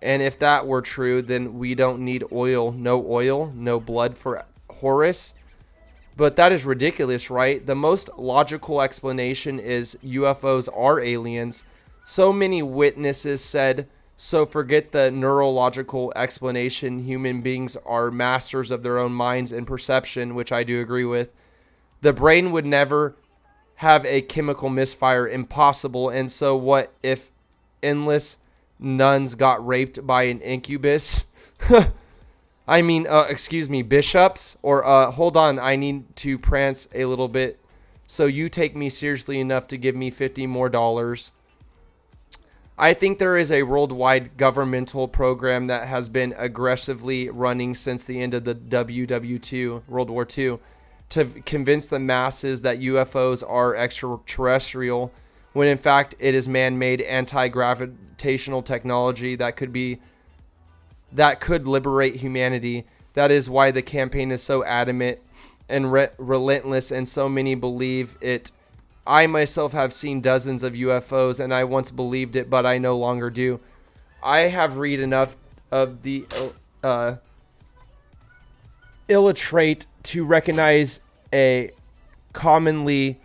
And if that were true, then we don't need oil, no blood for Horus. But that is ridiculous, right? The most logical explanation is UFOs are aliens. So many witnesses said, so forget the neurological explanation. Human beings are masters of their own minds and perception, which I do agree with. The brain would never have a chemical misfire, impossible. And so what if endless nuns got raped by an incubus? I mean, excuse me, bishops? Or, hold on, I need to prance a little bit. So you take me seriously enough to give me $50 more. I think there is a worldwide governmental program that has been aggressively running since the end of the WW2, World War II, to convince the masses that UFOs are extraterrestrial, when in fact it is man-made anti-gravitational technology that could liberate humanity. That is why the campaign is so adamant and relentless, and so many believe it. I myself have seen dozens of UFOs, and I once believed it, but I no longer do. I have read enough of the illiterate to recognize a commonly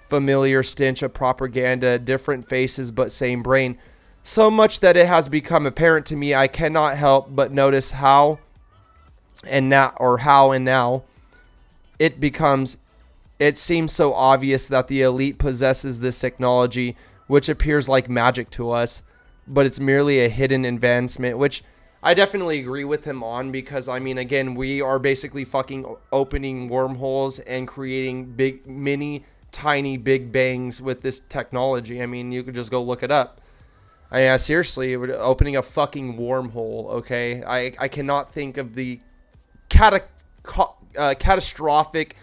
familiar stench of propaganda, different faces but same brain. So much that it has become apparent to me I cannot help but notice how and now it seems so obvious that the elite possesses this technology, which appears like magic to us, but it's merely a hidden advancement, which I definitely agree with him on, because I mean, again, we are basically fucking opening wormholes and creating tiny big bangs with this technology. I mean, you could just go look it up. Seriously, we're opening a fucking wormhole, okay? I cannot think of the catastrophic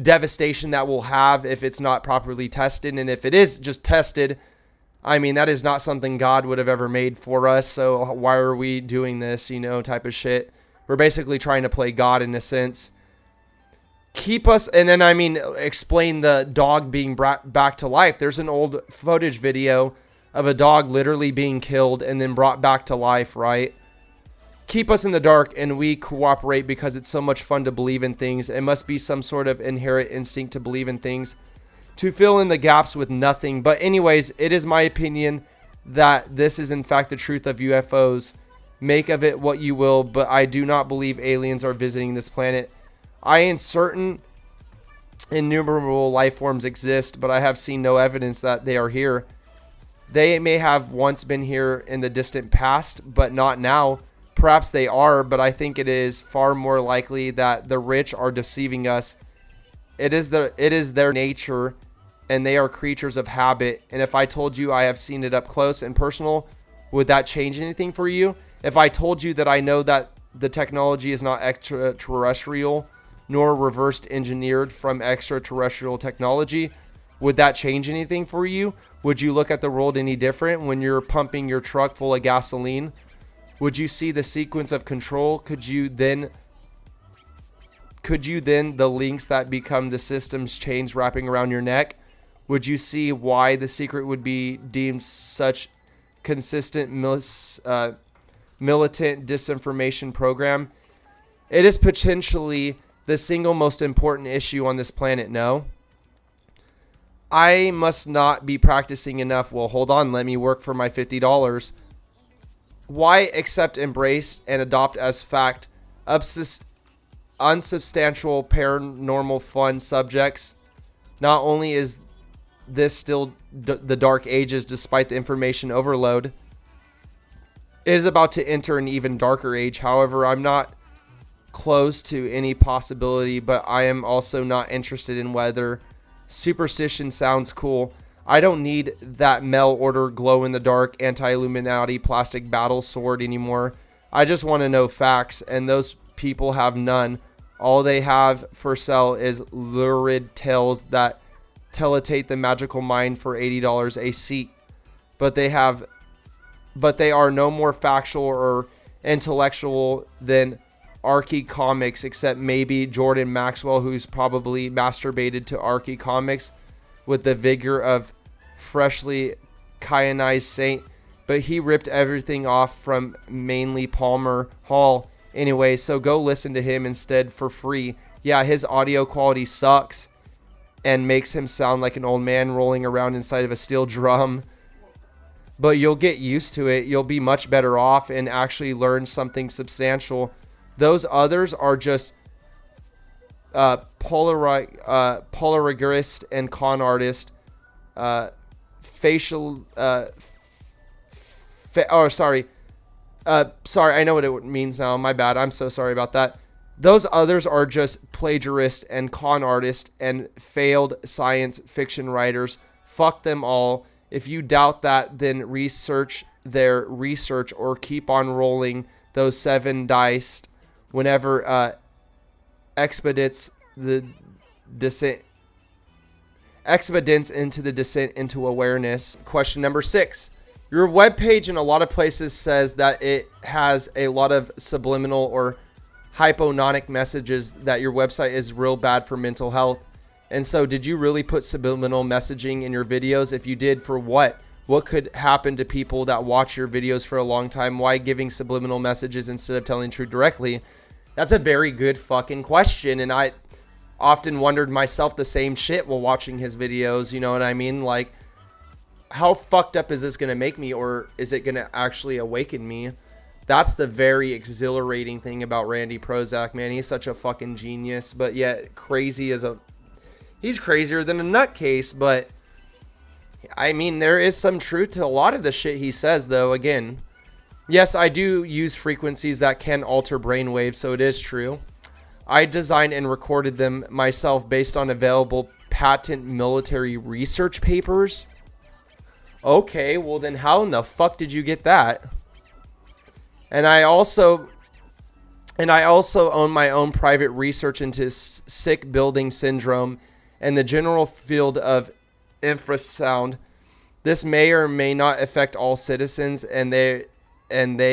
devastation that we'll have if it's not properly tested. And if it is just tested, I mean, that is not something God would have ever made for us. So why are we doing this, type of shit? We're basically trying to play God in a sense. Keep us, and then, explain the dog being brought back to life. There's an old footage video of a dog literally being killed and then brought back to life, right? Keep us in the dark and we cooperate because it's so much fun to believe in things. It must be some sort of inherent instinct to believe in things, to fill in the gaps with nothing. But anyways, it is my opinion that this is in fact the truth of UFOs. Make of it what you will, but I do not believe aliens are visiting this planet. I am certain innumerable life forms exist, but I have seen no evidence that they are here. They may have once been here in the distant past, but not now. Perhaps they are, but I think it is far more likely that the rich are deceiving us. It is their nature, and they are creatures of habit. And if I told you I have seen it up close and personal, would that change anything for you? If I told you that I know that the technology is not extraterrestrial, nor reversed engineered from extraterrestrial technology, would that change anything for you? Would you look at the world any different when you're pumping your truck full of gasoline? Would you see the sequence of control? Could you then the links that become the system's chains wrapping around your neck? Would you see why the secret would be deemed such consistent militant disinformation program? It is potentially the single most important issue on this planet, no? I must not be practicing enough. Well, hold on, let me work for my $50. Why accept, embrace, and adopt as fact unsubstantial paranormal fun subjects. Not only is this still the Dark Ages despite the information overload, it is about to enter an even darker age. However, I'm not close to any possibility, but I am also not interested in whether superstition sounds cool. I don't need that mail order glow in the dark anti-Illuminati plastic battle sword anymore. I just want to know facts, and those people have none. All they have for sale is lurid tales that teletate the magical mind for $80 a seat. But they are no more factual or intellectual than Archie Comics, except maybe Jordan Maxwell, who's probably masturbated to Archie Comics with the vigor of freshly canonized saint, but he ripped everything off from mainly Palmer Hall anyway, so go listen to him instead for free. Yeah, his audio quality sucks and makes him sound like an old man rolling around inside of a steel drum, but you'll get used to it. You'll be much better off and actually learn something substantial. Those others are just polarist and con artist, sorry, I know what it means now. My bad. I'm so sorry about that. Those others are just plagiarists and con artists and failed science fiction writers. Fuck them all. If you doubt that, then research their research or keep on rolling those 7 dice whenever expedites into the descent into awareness. Question number 6. Your webpage in a lot of places says that it has a lot of subliminal or hyponic messages, that your website is real bad for mental health. And so did you really put subliminal messaging in your videos? If you did, for what? What could happen to people that watch your videos for a long time? Why giving subliminal messages instead of telling truth directly? That's a very good fucking question, and I often wondered myself the same shit while watching his videos, you know what I mean? Like, how fucked up is this going to make me, or is it going to actually awaken me? That's the very exhilarating thing about Randy Prozac, man. He's such a fucking genius, but yet crazy as a... He's crazier than a nutcase, but... I mean, there is some truth to a lot of the shit he says, though. Again, yes, I do use frequencies that can alter brainwaves, so it is true. I designed and recorded them myself based on available patent military research papers. Okay, well then how in the fuck did you get that? And I also own my own private research into sick building syndrome and the general field of infrasound. This may or may not affect all citizens, and they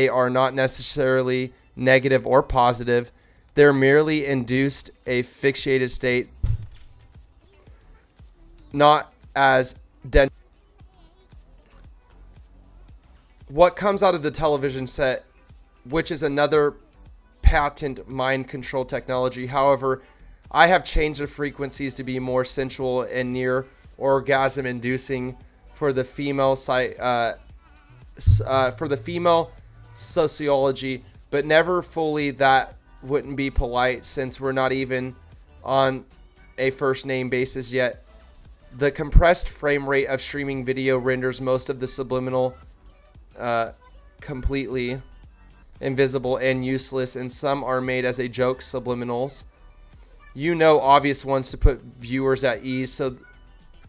are not necessarily negative or positive. They're merely induced a fixated state, not as what comes out of the television set, which is another patent mind control technology. However, I have changed the frequencies to be more sensual and near orgasm inducing for the female sociology, but never fully. That wouldn't be polite since we're not even on a first name basis yet. The compressed frame rate of streaming video renders most of the subliminal completely invisible and useless, and some are made as a joke subliminals. You know, obvious ones to put viewers at ease so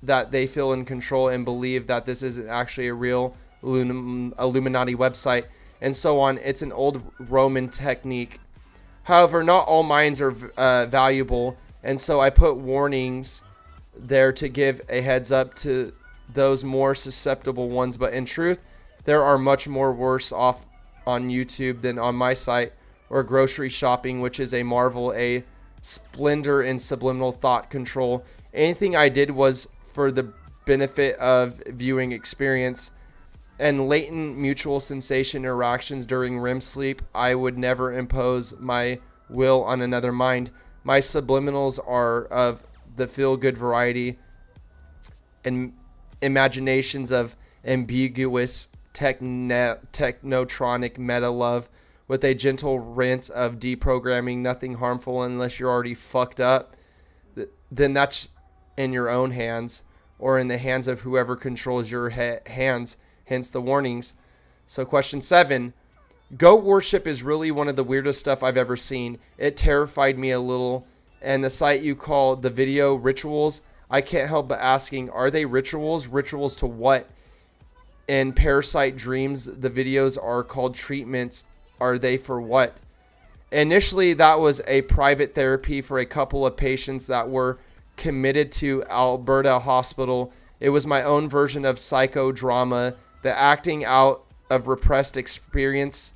that they feel in control and believe that this isn't actually a real Illuminati website, and so on. It's an old Roman technique. However, not all minds are valuable, and so I put warnings there to give a heads up to those more susceptible ones. But in truth, there are much more worse off on YouTube than on my site or grocery shopping, which is a marvel, a splendor in subliminal thought control. Anything I did was for the benefit of viewing experience and latent mutual sensation interactions during REM sleep. I would never impose my will on another mind. My subliminals are of the feel-good variety and imaginations of ambiguous technotronic meta love with a gentle rinse of deprogramming, nothing harmful unless you're already fucked up, then that's in your own hands or in the hands of whoever controls your hands, hence the warnings. So question 7, goat worship is really one of the weirdest stuff I've ever seen. It terrified me a little. And the site you call the video rituals, I can't help but asking, are they rituals? Rituals to what? In Parasite Dreams, the videos are called treatments. Are they for what? Initially, that was a private therapy for a couple of patients that were committed to Alberta Hospital. It was my own version of psychodrama, the acting out of repressed experience.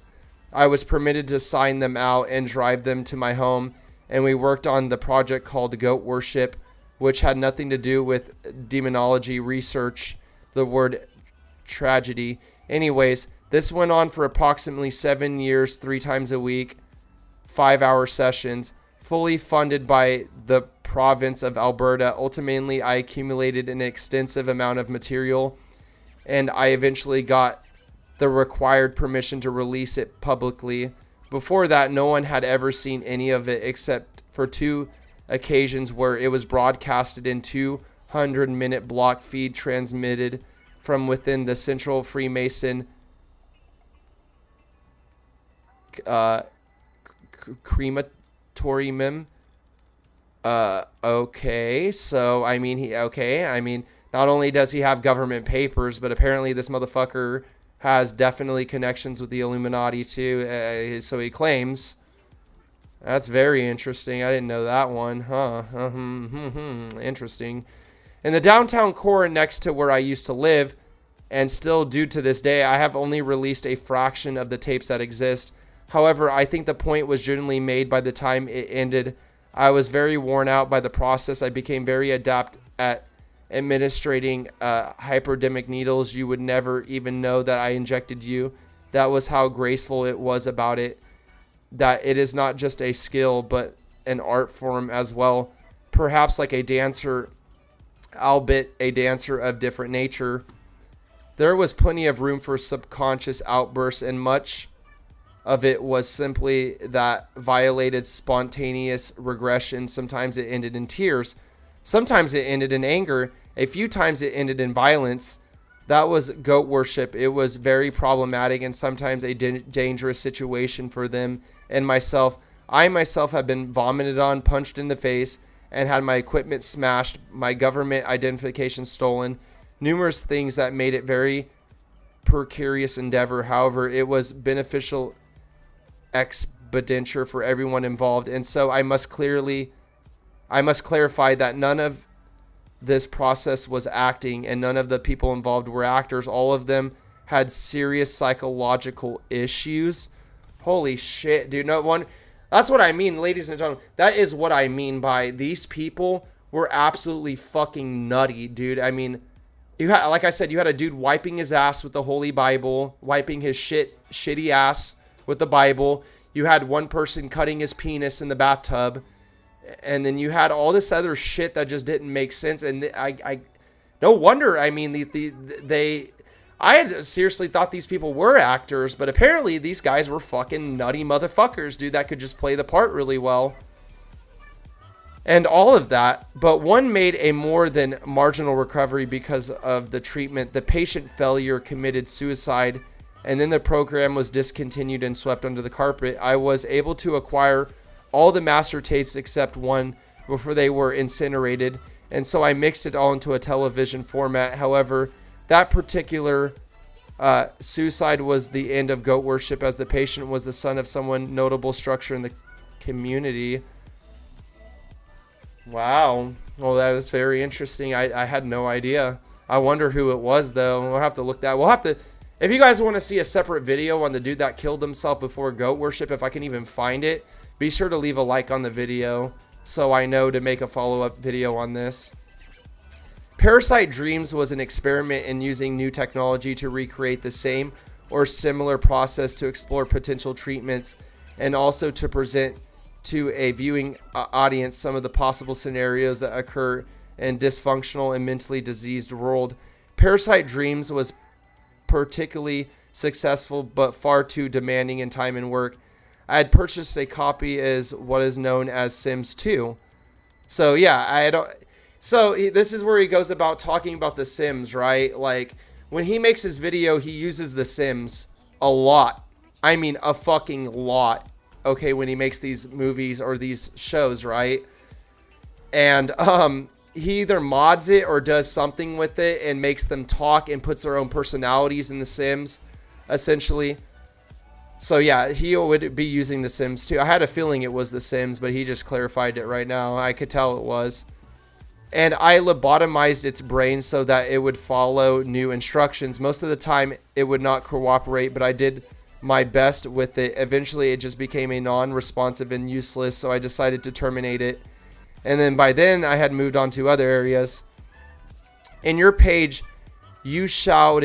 I was permitted to sign them out and drive them to my home, and we worked on the project called Goat Worship, which had nothing to do with demonology research, the word tragedy. Anyways, this went on for approximately 7 years, 3 times a week, 5-hour sessions, fully funded by the province of Alberta. Ultimately, I accumulated an extensive amount of material, and I eventually got the required permission to release it publicly. Before that, no one had ever seen any of it except for 2 occasions where it was broadcasted in 200-minute block feed transmitted from within the Central Freemason crematorium. Okay, so I mean, not only does he have government papers, but apparently this motherfucker has definitely connections with the Illuminati too, so he claims. That's very interesting. I didn't know that one. Interesting. In the downtown core next to where I used to live, and still do to this day, I have only released a fraction of the tapes that exist. However, I think the point was generally made by the time it ended. I was very worn out by the process. I became very adept at administrating hypodermic needles. You would never even know that I injected you. That was how graceful it was about it. That it is not just a skill, but an art form as well. Perhaps like a dancer, albeit a dancer of different nature. There was plenty of room for subconscious outbursts, and much of it was simply that violated spontaneous regression. Sometimes it ended in tears. Sometimes it ended in anger. A few times it ended in violence. That was goat worship. It was very problematic and sometimes a dangerous situation for them and myself. I myself have been vomited on, punched in the face, and had my equipment smashed, my government identification stolen. Numerous things that made it very precarious endeavor. However, it was beneficial expenditure for everyone involved. And so I must clarify that none of this process was acting and none of the people involved were actors. All of them had serious psychological issues. Holy shit, dude. No one. That's what I mean, ladies and gentlemen. That is what I mean by these people were absolutely fucking nutty, dude. I mean, you had, like I said, you had a dude wiping his ass with the Holy Bible, wiping his shitty ass with the Bible. You had one person cutting his penis in the bathtub. And then you had all this other shit that just didn't make sense. And I no wonder, I mean, I had seriously thought these people were actors, but apparently these guys were fucking nutty motherfuckers, dude, that could just play the part really well. And all of that, but one made a more than marginal recovery because of the treatment. The patient failure committed suicide, and then the program was discontinued and swept under the carpet. I was able to acquire all the master tapes except one before they were incinerated, and so I mixed it all into a television format. However, that particular suicide was the end of goat worship, as the patient was the son of someone notable structure in the community. Wow. Well, that was very interesting. I had no idea. I wonder who it was, though. We'll have to look that. We'll have to. If you guys want to see a separate video on the dude that killed himself before goat worship, if I can even find it, be sure to leave a like on the video so I know to make a follow-up video on this. Parasite Dreams was an experiment in using new technology to recreate the same or similar process to explore potential treatments and also to present to a viewing audience some of the possible scenarios that occur in dysfunctional and mentally diseased world. Parasite Dreams was particularly successful but far too demanding in time and work. I had purchased a copy as what is known as Sims 2. So yeah, this is where he goes about talking about the Sims, right? Like when he makes his video, he uses the Sims a lot. I mean, a fucking lot. Okay, when he makes these movies or these shows, right? And he either mods it or does something with it and makes them talk and puts their own personalities in the Sims, essentially. So yeah, he would be using the Sims too. I had a feeling it was the Sims, but he just clarified it right now. I could tell it was. And I lobotomized its brain so that it would follow new instructions. Most of the time, it would not cooperate, but I did my best with it. Eventually, it just became a non-responsive and useless, so I decided to terminate it. And then by then, I had moved on to other areas. In your page, you shout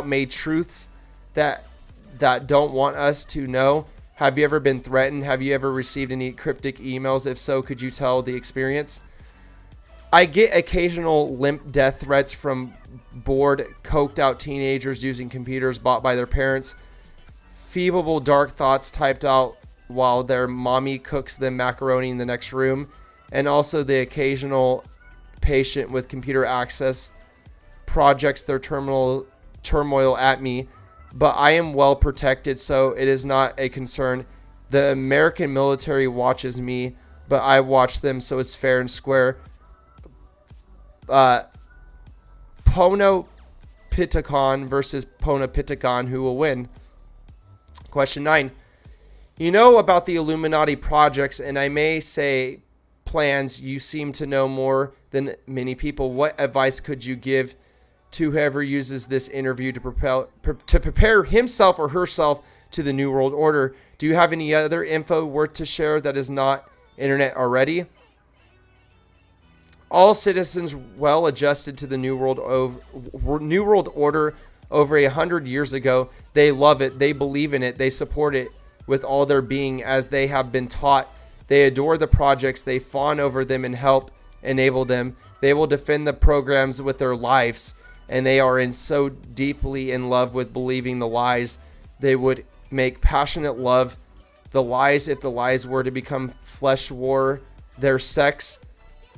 made truths that don't want us to know. Have you ever been threatened? Have you ever received any cryptic emails? If so, could you tell the experience? I get occasional limp death threats from bored, coked out teenagers using computers bought by their parents. Feeble, dark thoughts typed out while their mommy cooks them macaroni in the next room. And also the occasional patient with computer access projects their turmoil at me. But I am well protected, so it is not a concern. The American military watches me, but I watch them, so it's fair and square. Pono Pitakon versus Pona Pitakon, who will win? Question 9. You know about the Illuminati projects, and I may say plans. You seem to know more than many people. What advice could you give to whoever uses this interview to prepare himself or herself to the New World Order? Do you have any other info worth to share that is not internet already? All citizens well adjusted to the New World Order over 100 years ago. They love it. They believe in it. They support it with all their being as they have been taught. They adore the projects. They fawn over them and help enable them. They will defend the programs with their lives. And they are so deeply in love with believing the lies. They would make passionate love the lies if the lies were to become flesh war. Their sex,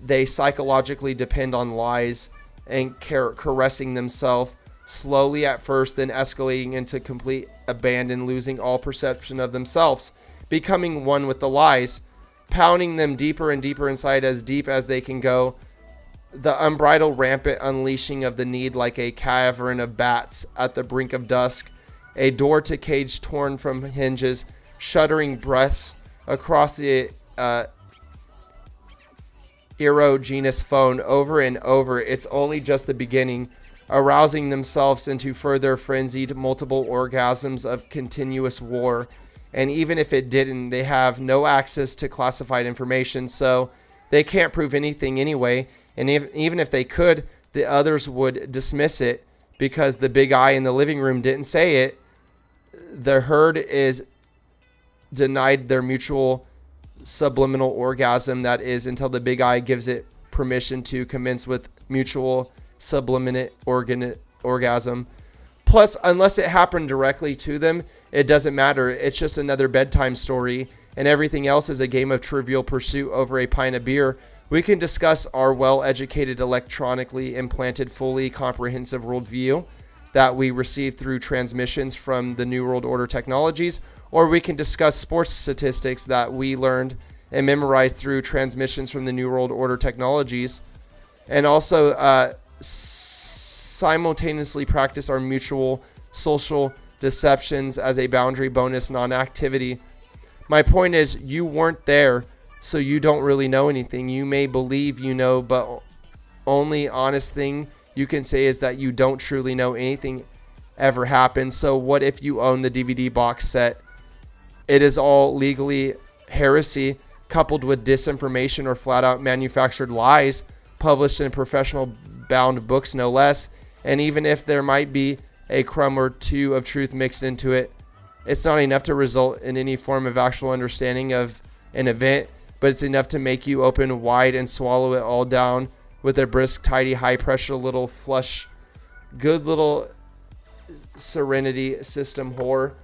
they psychologically depend on lies and caressing themselves slowly at first, then escalating into complete abandon, losing all perception of themselves, becoming one with the lies, pounding them deeper and deeper inside, as deep as they can go. The unbridled, rampant unleashing of the need like a cavern of bats at the brink of dusk, a door to cage torn from hinges, shuddering breaths across the erogenous phone over and over. It's only just the beginning, arousing themselves into further frenzied multiple orgasms of continuous war. And even if it didn't, they have no access to classified information, so they can't prove anything anyway. And even if they could, the others would dismiss it because the big eye in the living room didn't say it. The herd is denied their mutual subliminal orgasm, that is, until the big eye gives it permission to commence with mutual subliminal orgasm. Plus, unless it happened directly to them, it doesn't matter. It's just another bedtime story, and everything else is a game of Trivial Pursuit over a pint of beer. We can discuss our well-educated, electronically implanted, fully comprehensive worldview that we receive through transmissions from the New World Order technologies, or we can discuss sports statistics that we learned and memorized through transmissions from the New World Order technologies, and also simultaneously practice our mutual social deceptions as a boundary bonus non-activity. My point is, you weren't there, so you don't really know anything. You may believe you know, but only honest thing you can say is that you don't truly know anything ever happened. So what if you own the DVD box set? It is all legally heresy, coupled with disinformation or flat out manufactured lies, published in professional bound books no less. And even if there might be a crumb or two of truth mixed into it, it's not enough to result in any form of actual understanding of an event, but it's enough to make you open wide and swallow it all down with a brisk, tidy, high-pressure little flush, good little serenity system whore.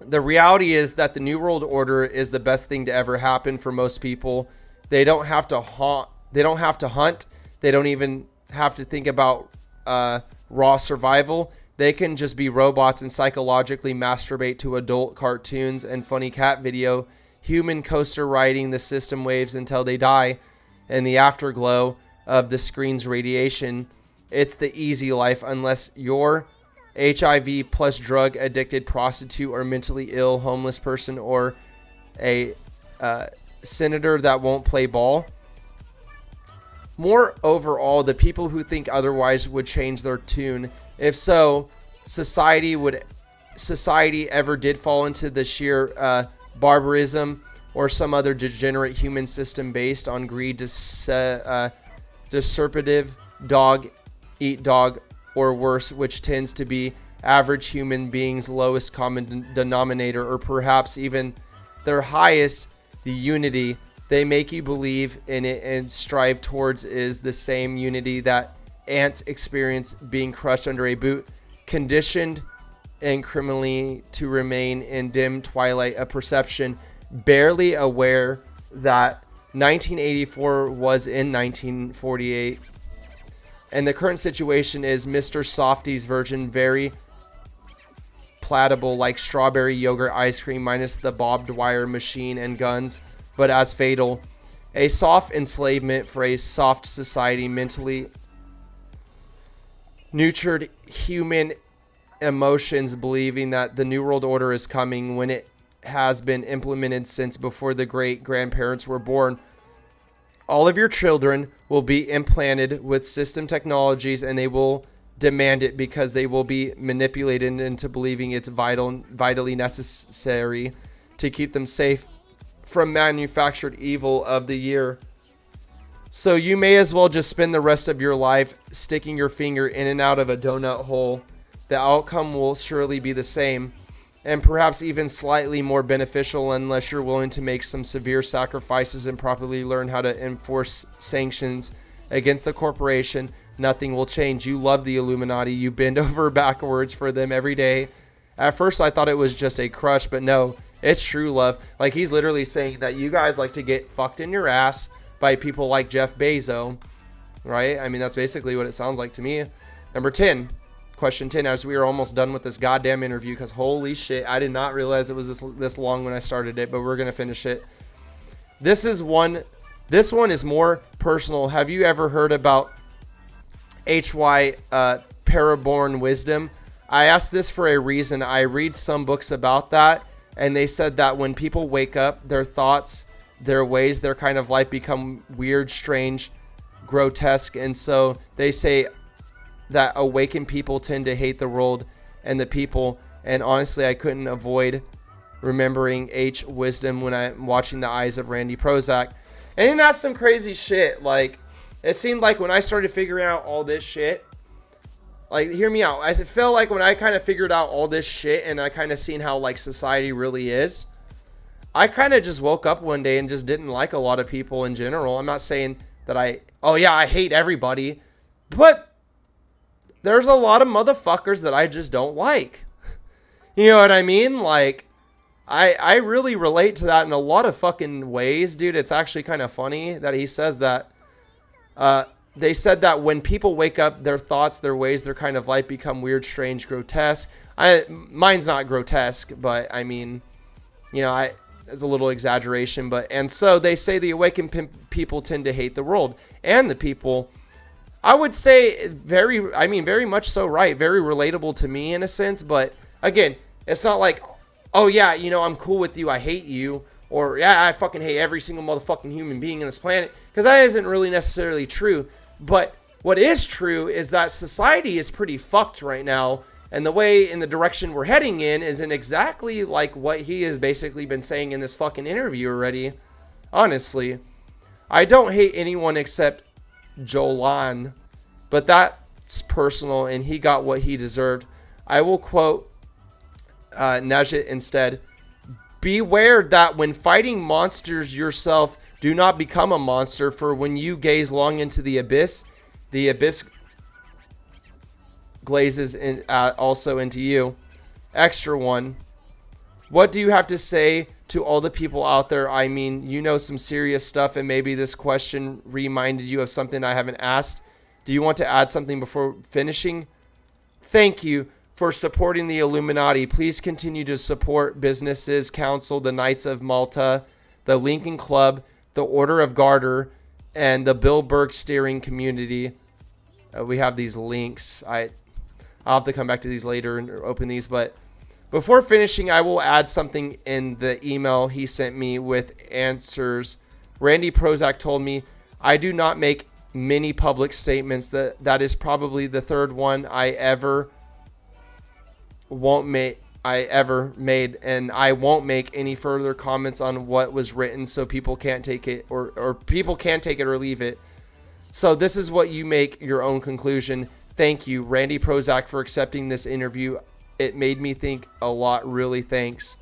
The reality is that the New World Order is the best thing to ever happen for most people. They don't have to hunt. They don't have to hunt. They don't even have to think about raw survival. They can just be robots and psychologically masturbate to adult cartoons and funny cat video, human coaster riding the system waves until they die, and the afterglow of the screen's radiation. It's the easy life unless you're HIV plus drug addicted prostitute or mentally ill homeless person or a senator that won't play ball. More overall, the people who think otherwise would change their tune. If so, society ever did fall into the sheer barbarism or some other degenerate human system based on greed, deserpative, dog eat dog, or worse, which tends to be average human beings' lowest common denominator, or perhaps even their highest, the unity they make you believe in it and strive towards is the same unity that ants experience being crushed under a boot, conditioned and criminally to remain in dim twilight of perception, barely aware that 1984 was in 1948. And the current situation is Mr. Softy's version, very palatable like strawberry yogurt ice cream minus the barbed wire machine and guns, but as fatal. A soft enslavement for a soft society, mentally nurtured human emotions, believing that the New World Order is coming when it has been implemented since before the great grandparents were born. All of your children will be implanted with system technologies, and they will demand it because they will be manipulated into believing it's vitally necessary to keep them safe from manufactured evil of the year. So you may as well just spend the rest of your life sticking your finger in and out of a donut hole. The outcome will surely be the same, and perhaps even slightly more beneficial unless you're willing to make some severe sacrifices and properly learn how to enforce sanctions against the corporation. Nothing will change. You love the Illuminati. You bend over backwards for them every day. At first I thought it was just a crush, but no, it's true love. Like, he's literally saying that you guys like to get fucked in your ass by people like Jeff Bezos, right? I mean, that's basically what it sounds like to me. Number 10. Question 10, as we are almost done with this goddamn interview, because holy shit, I did not realize it was this long when I started it, but we're going to finish it. This one is more personal. Have you ever heard about HY Paraborn Wisdom? I asked this for a reason. I read some books about that, and they said that when people wake up, their thoughts, their ways, their kind of life become weird, strange, grotesque, and so they say that awakened people tend to hate the world and the people. And honestly, I couldn't avoid remembering H wisdom when I'm watching The Eyes of Randy Prozac. And that's some crazy shit. Like, it seemed like when I started figuring out all this shit, like, hear me out. I felt like when I kind of figured out all this shit and I kind of seen how like society really is, I kind of just woke up one day and just didn't like a lot of people in general. I'm not saying that I hate everybody, but there's a lot of motherfuckers that I just don't like. You know what I mean? Like, I really relate to that in a lot of fucking ways, dude. It's actually kind of funny that he says that. They said that when people wake up, their thoughts, their ways, their kind of life become weird, strange, grotesque. Mine's not grotesque, but I mean, you know, it's a little exaggeration. And so they say the awakened people tend to hate the world and the people. I would say very much so right. Very relatable to me in a sense. But again, it's not like, oh yeah, you know, I'm cool with you, I hate you. Or yeah, I fucking hate every single motherfucking human being on this planet. Because that isn't really necessarily true. But what is true is that society is pretty fucked right now. And the way in the direction we're heading in isn't exactly like what he has basically been saying in this fucking interview already. Honestly. I don't hate anyone except Jolan, but that's personal, and he got what he deserved. I will quote Najit instead. Beware that when fighting monsters yourself, do not become a monster, for when you gaze long into the abyss glazes in, also into you. Extra one. What do you have to say to all the people out there? I mean, you know some serious stuff, and maybe this question reminded you of something I haven't asked. Do you want to add something before finishing? Thank you for supporting the Illuminati. Please continue to support businesses, council, the Knights of Malta, the Lincoln Club, the Order of Garter, and the Bill Burke steering community. We have these links. I'll have to come back to these later and open these, but before finishing, I will add something in the email he sent me with answers. Randy Prozac told me, I do not make many public statements. That is probably the third one I ever made, and I won't make any further comments on what was written, so people can't take it or people can take it or leave it. So this is what you make your own conclusion. Thank you, Randy Prozac, for accepting this interview. It made me think a lot. Really, thanks.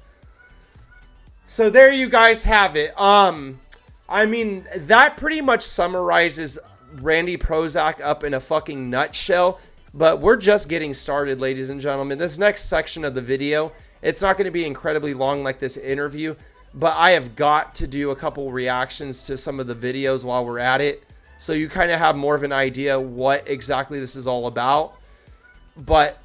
So there you guys have it. I mean, that pretty much summarizes Randy Prozac up in a fucking nutshell. But we're just getting started, ladies and gentlemen. This next section of the video, it's not going to be incredibly long like this interview, but I have got to do a couple reactions to some of the videos while we're at it, so you kind of have more of an idea what exactly this is all about. But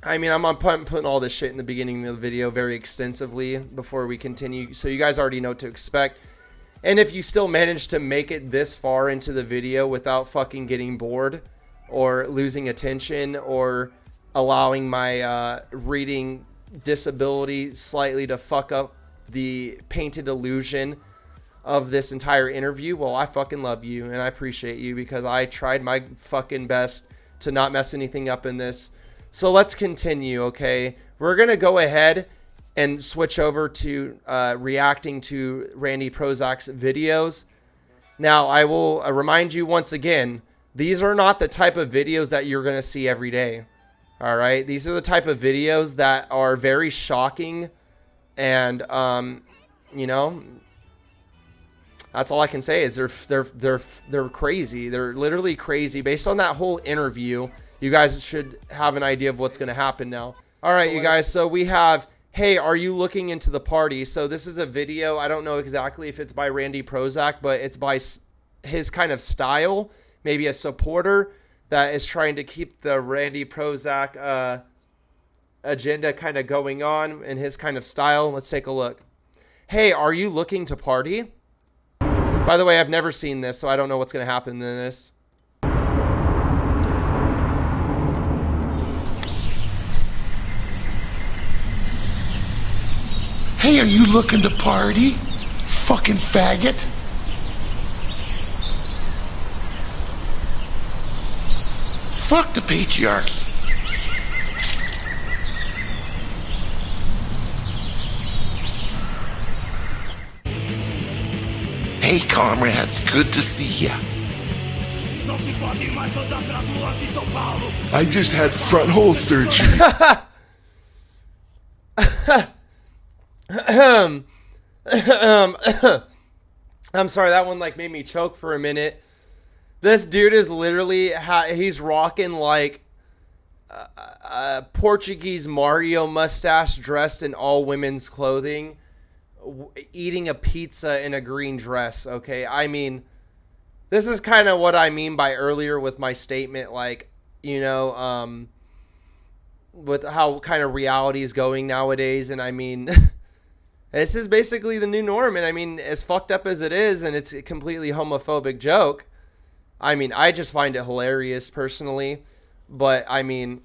I mean, I'm putting all this shit in the beginning of the video very extensively before we continue, so you guys already know what to expect. And if you still manage to make it this far into the video without fucking getting bored or losing attention or allowing my reading disability slightly to fuck up the painted illusion of this entire interview, well, I fucking love you and I appreciate you, because I tried my fucking best to not mess anything up in this. So let's continue, okay? We're gonna go ahead and switch over to reacting to Randy Prozac's videos. Now, I will remind you once again, these are not the type of videos that you're going to see every day. All right. These are the type of videos that are very shocking. And, you know, that's all I can say is they're crazy. They're literally crazy. Based on that whole interview, you guys should have an idea of what's going to happen now. All right, you guys. So we have, hey, are you looking into the party? So this is a video. I don't know exactly if it's by Randy Prozac, but it's by his kind of style. Maybe a supporter that is trying to keep the Randy Prozac agenda kind of going on in his kind of style. Let's take a look. Hey, are you looking to party? By the way, I've never seen this, so I don't know what's going to happen in this. Hey, are you looking to party? Fucking faggot. Fuck the patriarchy. Hey, comrades, good to see ya. I just had front hole surgery. I'm sorry, that one like made me choke for a minute. This dude is literally, he's rocking like a Portuguese Mario mustache, dressed in all women's clothing, eating a pizza in a green dress, okay? I mean, this is kind of what I mean by earlier with my statement, like, you know, with how kind of reality is going nowadays. And I mean, this is basically the new norm. And I mean, as fucked up as it is, and it's a completely homophobic joke, I mean, I just find it hilarious personally. But I mean,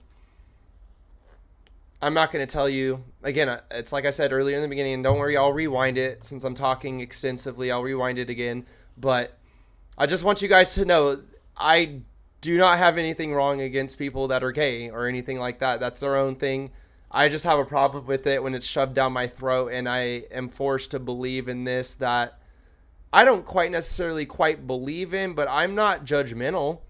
I'm not going to tell you, again, it's like I said earlier in the beginning, and don't worry, I'll rewind it since I'm talking extensively. I'll rewind it again. But I just want you guys to know, I do not have anything wrong against people that are gay or anything like that. That's their own thing. I just have a problem with it when it's shoved down my throat and I am forced to believe in this that I don't quite necessarily quite believe in, but I'm not judgmental.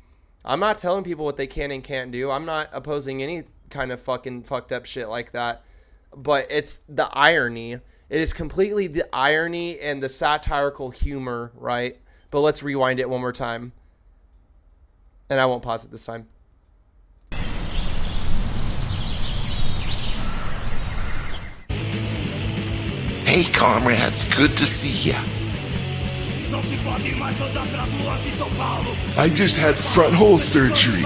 I'm not telling people what they can and can't do. I'm not opposing any kind of fucking fucked up shit like that. But it's the irony. It is completely the irony and the satirical humor, right? But let's rewind it one more time. And I won't pause it this time. Hey, comrades, good to see ya. I just had front hole surgery.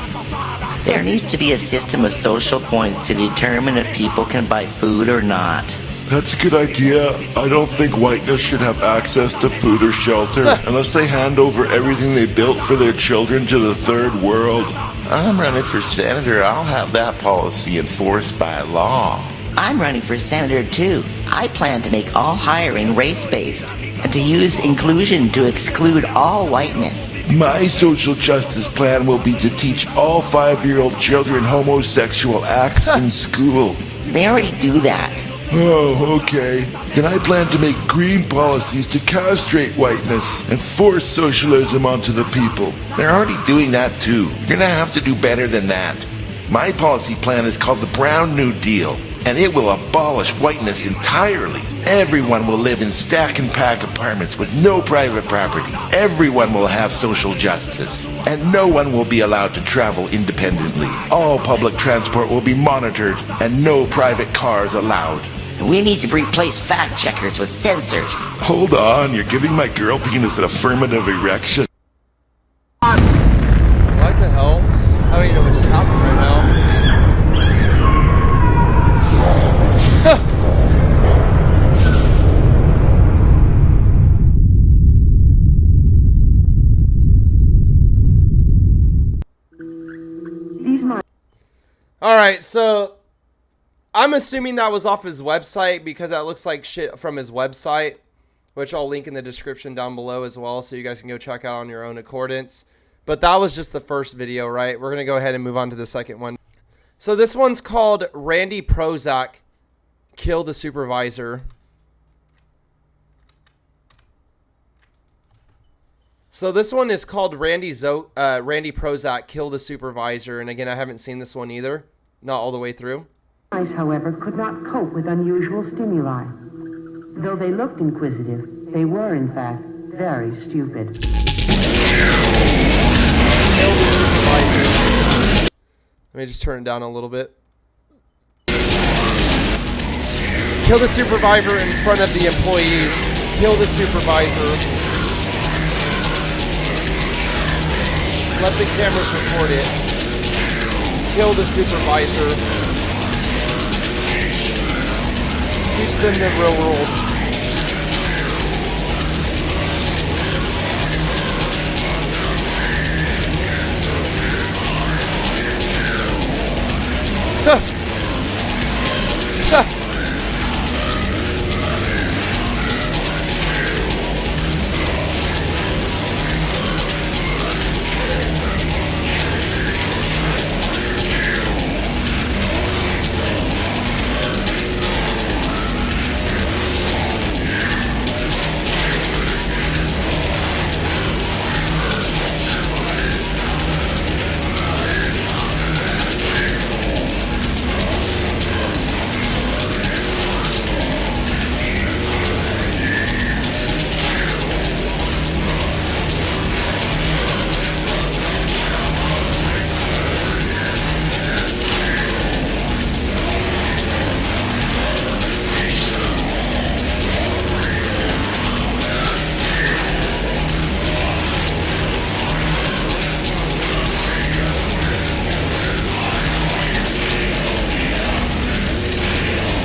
There needs to be a system of social points to determine if people can buy food or not. That's a good idea. I don't think whiteness should have access to food or shelter unless they hand over everything they built for their children to the third world. I'm running for senator. I'll have that policy enforced by law. I'm running for senator too. I plan to make all hiring race-based and to use inclusion to exclude all whiteness. My social justice plan will be to teach all 5-year-old children homosexual acts in school. They already do that. Oh, okay. Then I plan to make green policies to castrate whiteness and force socialism onto the people. They're already doing that too. You're gonna have to do better than that. My policy plan is called the Brown New Deal, and it will abolish whiteness entirely. Everyone will live in stack and pack apartments with no private property. Everyone will have social justice, and no one will be allowed to travel independently. All public transport will be monitored, and no private cars allowed. We need to replace fact checkers with censors. Hold on, you're giving my girl penis an affirmative erection. What the hell? I don't even know what's happening right now. Alright, so I'm assuming that was off his website because that looks like shit from his website, which I'll link in the description down below as well so you guys can go check out on your own accordance. But that was just the first video, right? We're going to go ahead and move on to the second one. So this one's called Randy Prozac Kill the Supervisor. So this one is called Randy Prozac Kill the Supervisor. And again, I haven't seen this one either. Not all the way through. Mice, however, could not cope with unusual stimuli. Though they looked inquisitive, they were, in fact, very stupid. Kill the supervisor. Let me just turn it down a little bit. Kill the supervisor in front of the employees. Kill the supervisor. Let the cameras record it. Kill the supervisor. Teach them the real world.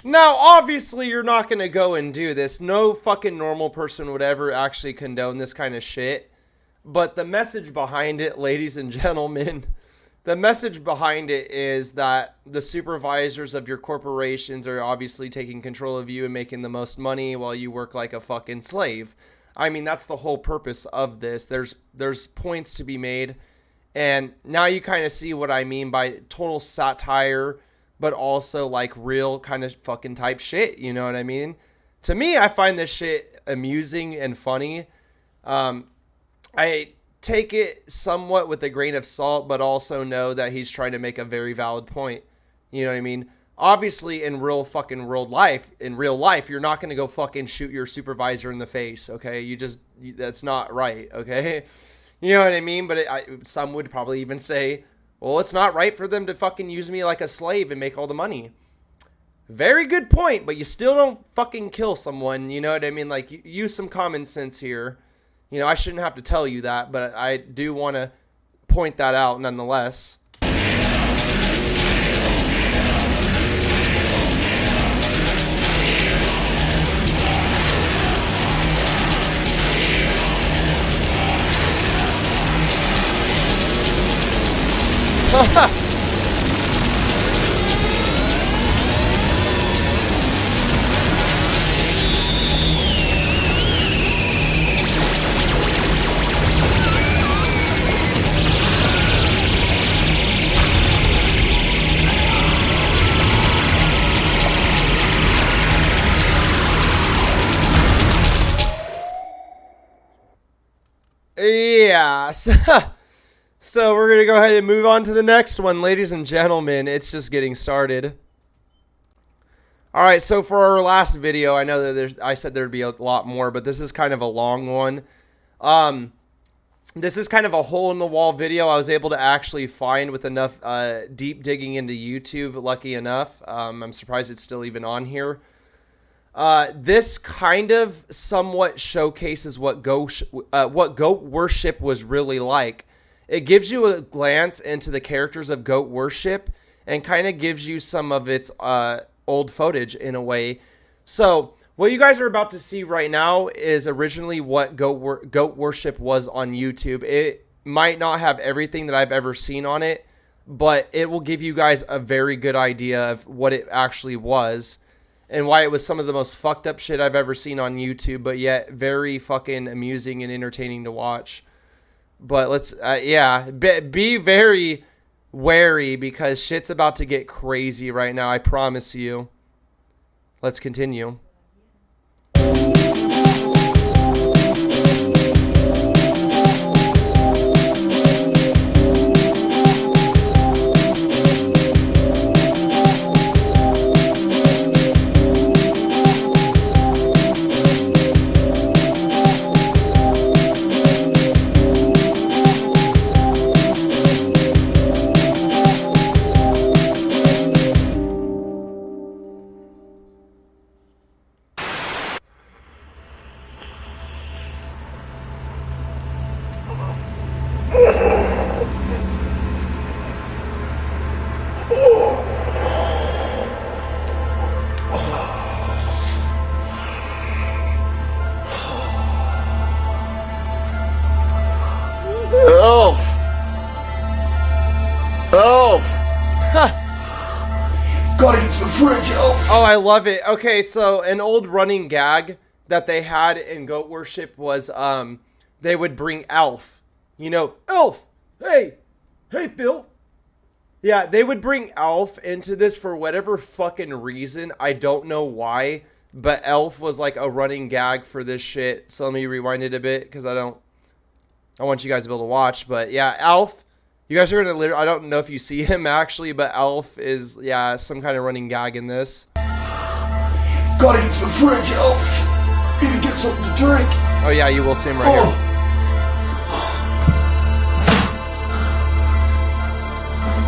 Now, obviously, you're not going to go and do this. No fucking normal person would ever actually condone this kind of shit. But the message behind it, ladies and gentlemen, the message behind it is that the supervisors of your corporations are obviously taking control of you and making the most money while you work like a fucking slave. I mean, that's the whole purpose of this. There's points to be made. And now you kind of see what I mean by total satire, but also like real kind of fucking type shit. You know what I mean? To me, I find this shit amusing and funny. I take it somewhat with a grain of salt, but also know that he's trying to make a very valid point. You know what I mean? Obviously, in real life, you're not going to go fucking shoot your supervisor in the face, okay? That's not right, okay? You know what I mean? But some would probably even say, well, it's not right for them to fucking use me like a slave and make all the money. Very good point, but you still don't fucking kill someone, you know what I mean? Like, use some common sense here. You know, I shouldn't have to tell you that, but I do want to point that out nonetheless. Yeah, so we're going to go ahead and move on to the next one, ladies and gentlemen. It's just getting started. All right, so for our last video, I know that I said there'd be a lot more, but this is kind of a long one. This is kind of a hole-in-the-wall video I was able to actually find with enough deep digging into YouTube, lucky enough. I'm surprised it's still even on here. This kind of somewhat showcases what goat worship was really like. It gives you a glance into the characters of goat worship and kind of gives you some of its old footage in a way. So what you guys are about to see right now is originally what goat worship was on YouTube. It might not have everything that I've ever seen on it, but it will give you guys a very good idea of what it actually was. And why it was some of the most fucked up shit I've ever seen on YouTube, but yet very fucking amusing and entertaining to watch. But let's, yeah, be very wary because shit's about to get crazy right now, I promise you. Let's continue. Elf! Elf! Gotta get to the fridge, Elf! Oh, I love it. Okay, so an old running gag that they had in goat worship was they would bring Alf. You know, Elf! Hey! Hey, Phil! Yeah, they would bring Alf into this for whatever fucking reason. I don't know why, but Elf was like a running gag for this shit. So let me rewind it a bit because I want you guys to be able to watch. But yeah, Alf, you guys are going to literally, I don't know if you see him actually, but Alf is, yeah, some kind of running gag in this. Gotta get to the fridge, Elf! Need to get something to drink! Oh yeah, you will see him right here.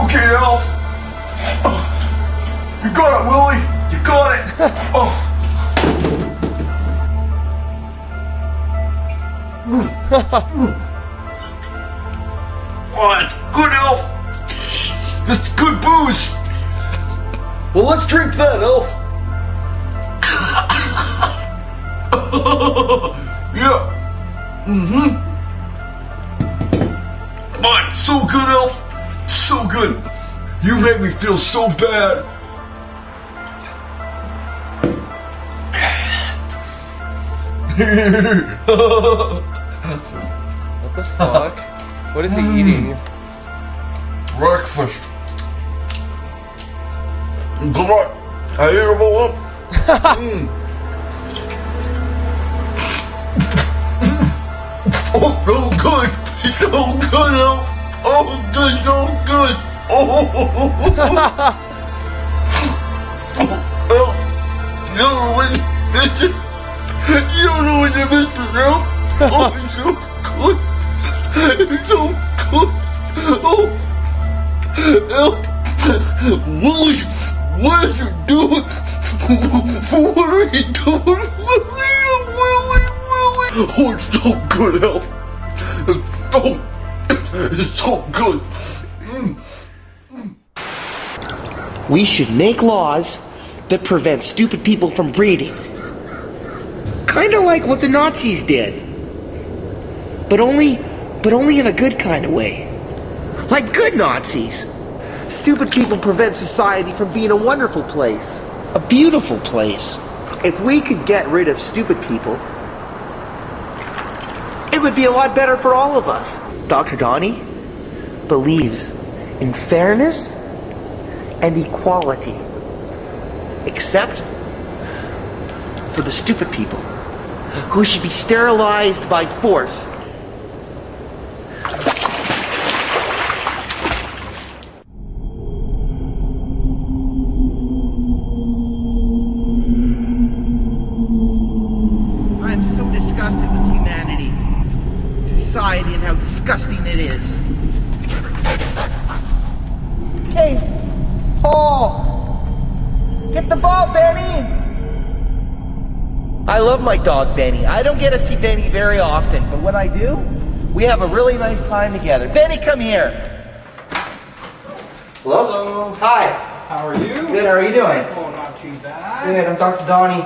Okay, Elf! You got it, Willie! You got it! Oh! Oh, that's good, Elf! That's good booze! Well, let's drink that, Elf! Yeah! Mm-hmm! Oh, it's so good, Elf! So good! You make me feel so bad! What the fuck? What is he eating? Breakfast. Come on, I hear him all up. Oh, so good. So good, Elf. Oh, good, so good. Oh, Elf. You don't know when you miss it. You don't know when you miss it, Elf. Oh, it's so good. It's so good. Oh, Elf. Willie. What are you doing? What are you doing? Oh, it's so good, Elf. Oh, it's so good. We should make laws that prevent stupid people from breeding. Kinda like what the Nazis did. But only in a good kind of way. Like good Nazis. Stupid people prevent society from being a wonderful place. A beautiful place. If we could get rid of stupid people, it would be a lot better for all of us. Dr. Donnie believes in fairness and equality. Except for the stupid people who should be sterilized by force. I'm so disgusted with humanity, society, and how disgusting it is. Hey, get the ball, Benny! I love my dog, Benny. I don't get to see Benny very often, but when I do, we have a really nice time together. Benny, come here. Hello? Hi. How are you? Good, how are you doing? Oh, not too bad. Good, I'm Dr. Donnie.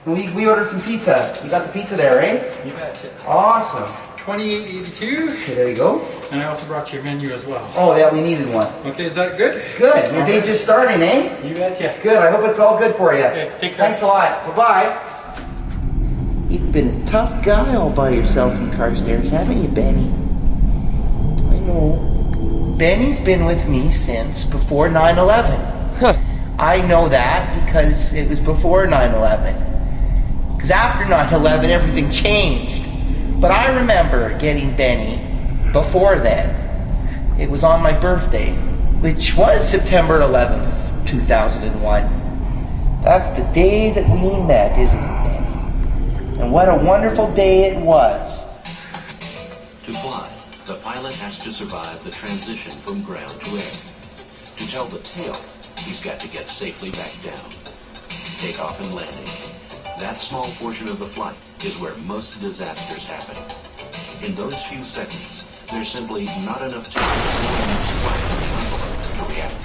We ordered some pizza. You got the pizza there, right? You betcha. Awesome. $28.82. Okay, there you go. And I also brought you a menu as well. Oh, yeah, we needed one. Okay, is that good? Good. Your day's just starting, eh? You betcha. Good. I hope it's all good for you. Okay, take care. Thanks a lot. Bye-bye. You've been a tough guy all by yourself in Carstairs, haven't you, Benny? I know. Benny's been with me since before 9/11. I know that because it was before 9/11. Because after 9/11, everything changed. But I remember getting Benny before then. It was on my birthday, which was September 11th, 2001. That's the day that we met, isn't it, Benny? And what a wonderful day it was. To fly, the pilot has to survive the transition from ground to air. To tell the tale, he's got to get safely back down. Takeoff and landing. That small portion of the flight is where most disasters happen. In those few seconds, there's simply not enough time to react.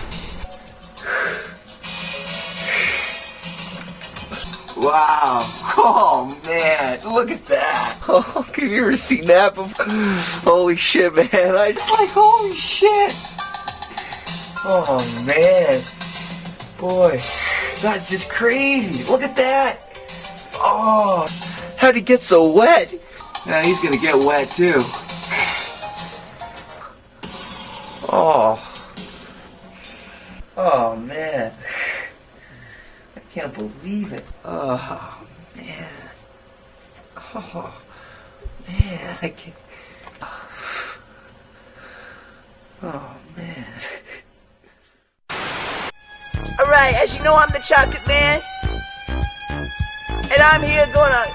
Wow. Oh, man. Look at that. Oh, have you ever seen that before? Holy shit, man. I just like, holy shit. Oh, man. Boy, that's just crazy. Look at that. Oh, how'd he get so wet? Now he's gonna get wet, too. Oh. Oh, man. I can't believe it. Oh, man. Oh, man. I can't. Oh, man. Alright, as you know, I'm the Chocolate Man. And I'm here gonna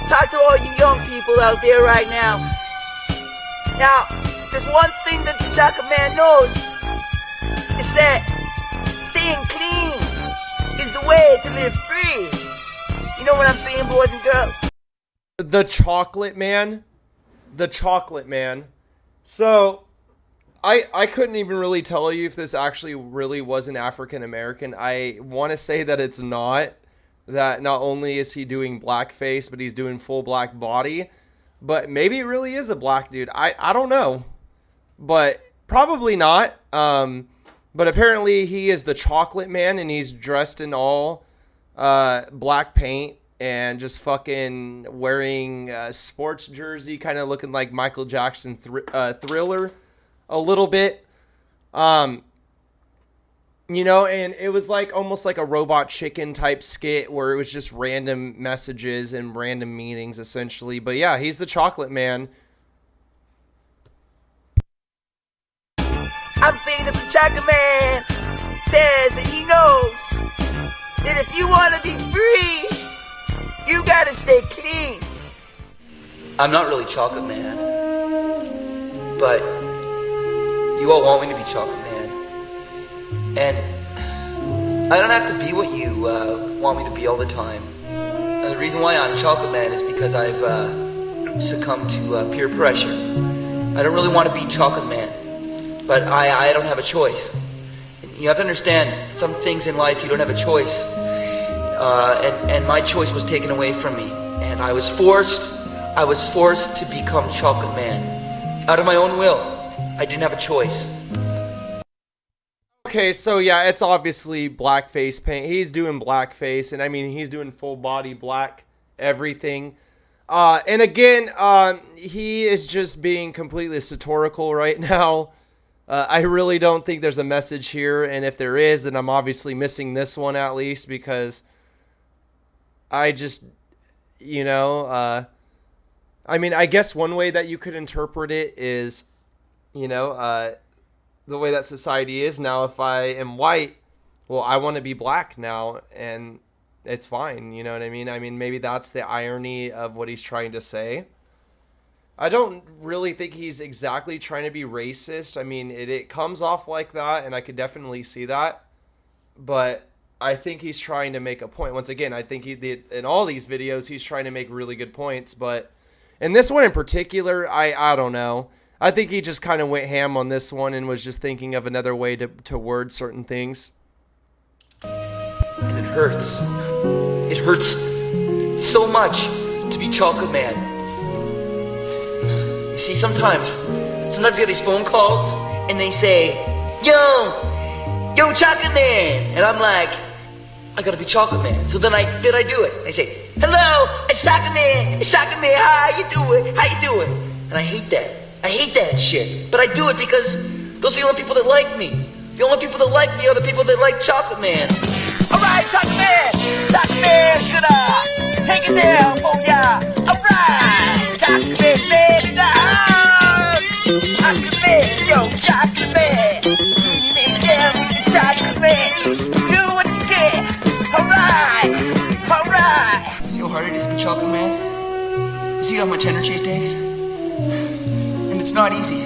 talk to all you young people out there right now. Now, there's one thing that the Chocolate Man knows. It's that staying clean is the way to live free. You know what I'm saying, boys and girls? The Chocolate Man. The Chocolate Man. So, I couldn't even really tell you if this actually really was an African American. I want to say that it's not. That not only is he doing blackface, but he's doing full black body. But maybe it really is a black dude. I don't know. But probably not. But apparently he is the Chocolate Man, and he's dressed in all black paint and just fucking wearing a sports jersey, kind of looking like Michael Jackson Thriller a little bit. You know, and it was like almost like a Robot Chicken type skit where it was just random messages and random meanings essentially. But yeah, he's the Chocolate Man. I'm saying that the Chocolate Man says that he knows that if you want to be free, you gotta stay clean. I'm not really Chocolate Man, but you all want me to be Chocolate Man. And I don't have to be what you want me to be all the time. And the reason why I'm Chocolate Man is because I've succumbed to peer pressure. I don't really want to be Chocolate Man, but I don't have a choice. You have to understand, some things in life you don't have a choice. And my choice was taken away from me. And I was forced to become Chocolate Man. Out of my own will. I didn't have a choice. Okay, so yeah, it's obviously blackface paint. He's doing blackface, and I mean, he's doing full body black everything. And again, he is just being completely satirical right now. I really don't think there's a message here, and if there is, then I'm obviously missing this one at least, because I just, you know, I mean, I guess one way that you could interpret it is, you know, the way that society is now. If I am white, well, I want to be black now, and it's fine. You know what I mean? I mean, maybe that's the irony of what he's trying to say. I don't really think he's exactly trying to be racist. I mean, it comes off like that, and I could definitely see that. But I think he's trying to make a point. Once again, I think in all these videos, he's trying to make really good points. But in this one in particular, I don't know. I think he just kind of went ham on this one and was just thinking of another way to word certain things. And it hurts. It hurts so much to be Chocolate Man. You see, sometimes you get these phone calls and they say, yo, Chocolate Man. And I'm like, I gotta be Chocolate Man. So then I do it. I say, hello, it's Chocolate Man. It's Chocolate Man. How you doing? How you doing? And I hate that. I hate that shit. But I do it because those are the only people that like me. The only people that like me are the people that like Chocolate Man. Alright, Chocolate Man! Chocolate Man's gonna take it down for ya. Alright! Chocolate Man in the house! Chocolate Man, yo, Chocolate Man! Get it down with the Chocolate Man! Do what you can! Alright! Alright! See how hard it is to be Chocolate Man? You see how much energy it takes? And it's not easy.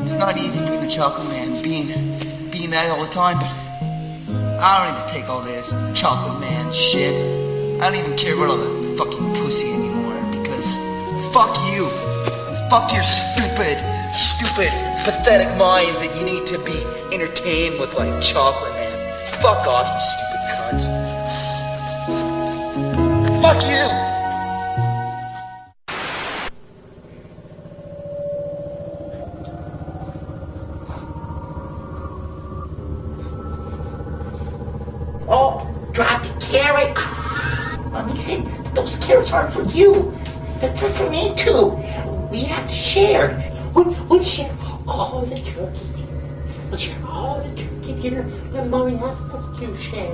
It's not easy being the Chocolate Man, being that all the time, but I don't even take all this Chocolate Man shit. I don't even care about all the fucking pussy anymore, because fuck you. Fuck your stupid, pathetic minds that you need to be entertained with like Chocolate Man. Fuck off, you stupid cunts. Fuck you. Oh, drop the carrot. Mommy said those carrots aren't for you. They're for me too. We have to share. We'll share all the turkey dinner. We'll share all the turkey dinner that Mommy asked us to share.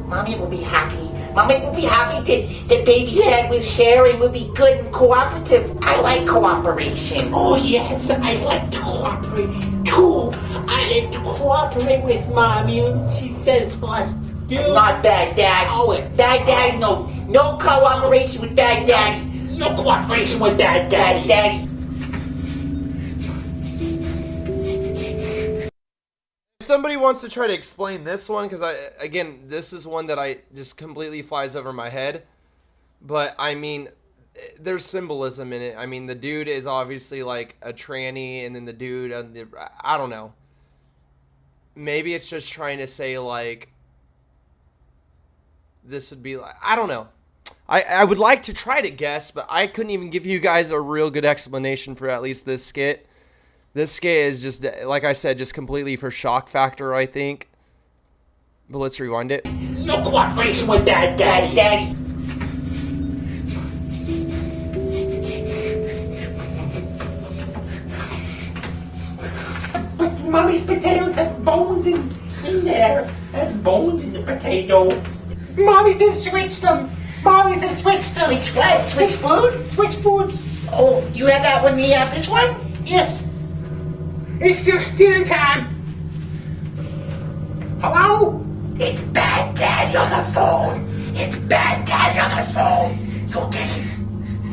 Mommy will be happy. Mommy will be happy that Baby said we'll share and we'll be good and cooperative. I like cooperation. Oh yes, I like to cooperate too. I like to cooperate with Mommy when she says for us to do. I'm not Bad Daddy. Oh, Bad Daddy, no cooperation with Bad Daddy. No cooperation with Bad Daddy. Bad Daddy. Somebody wants to try to explain this one, because again, this is one that I just completely flies over my head. But I mean, there's symbolism in it. I mean, the dude is obviously like a tranny, and then the dude, I don't know. Maybe it's just trying to say like, this would be like, I don't know. I would like to try to guess, but I couldn't even give you guys a real good explanation for at least this skit. This skit is just, like I said, just completely for shock factor, I think. But let's rewind it. No cooperation with Bad Daddy. But Mommy's potatoes have bones in there. Has bones in the potato. Mommy says switch them. Mommy says switch them. Switch what? Switch food? Switch foods. Oh, you have that one, me have this one? Yes. It's just dinner time. Hello? It's Bad Daddy on the phone. It's Bad Daddy on the phone. You'll take it.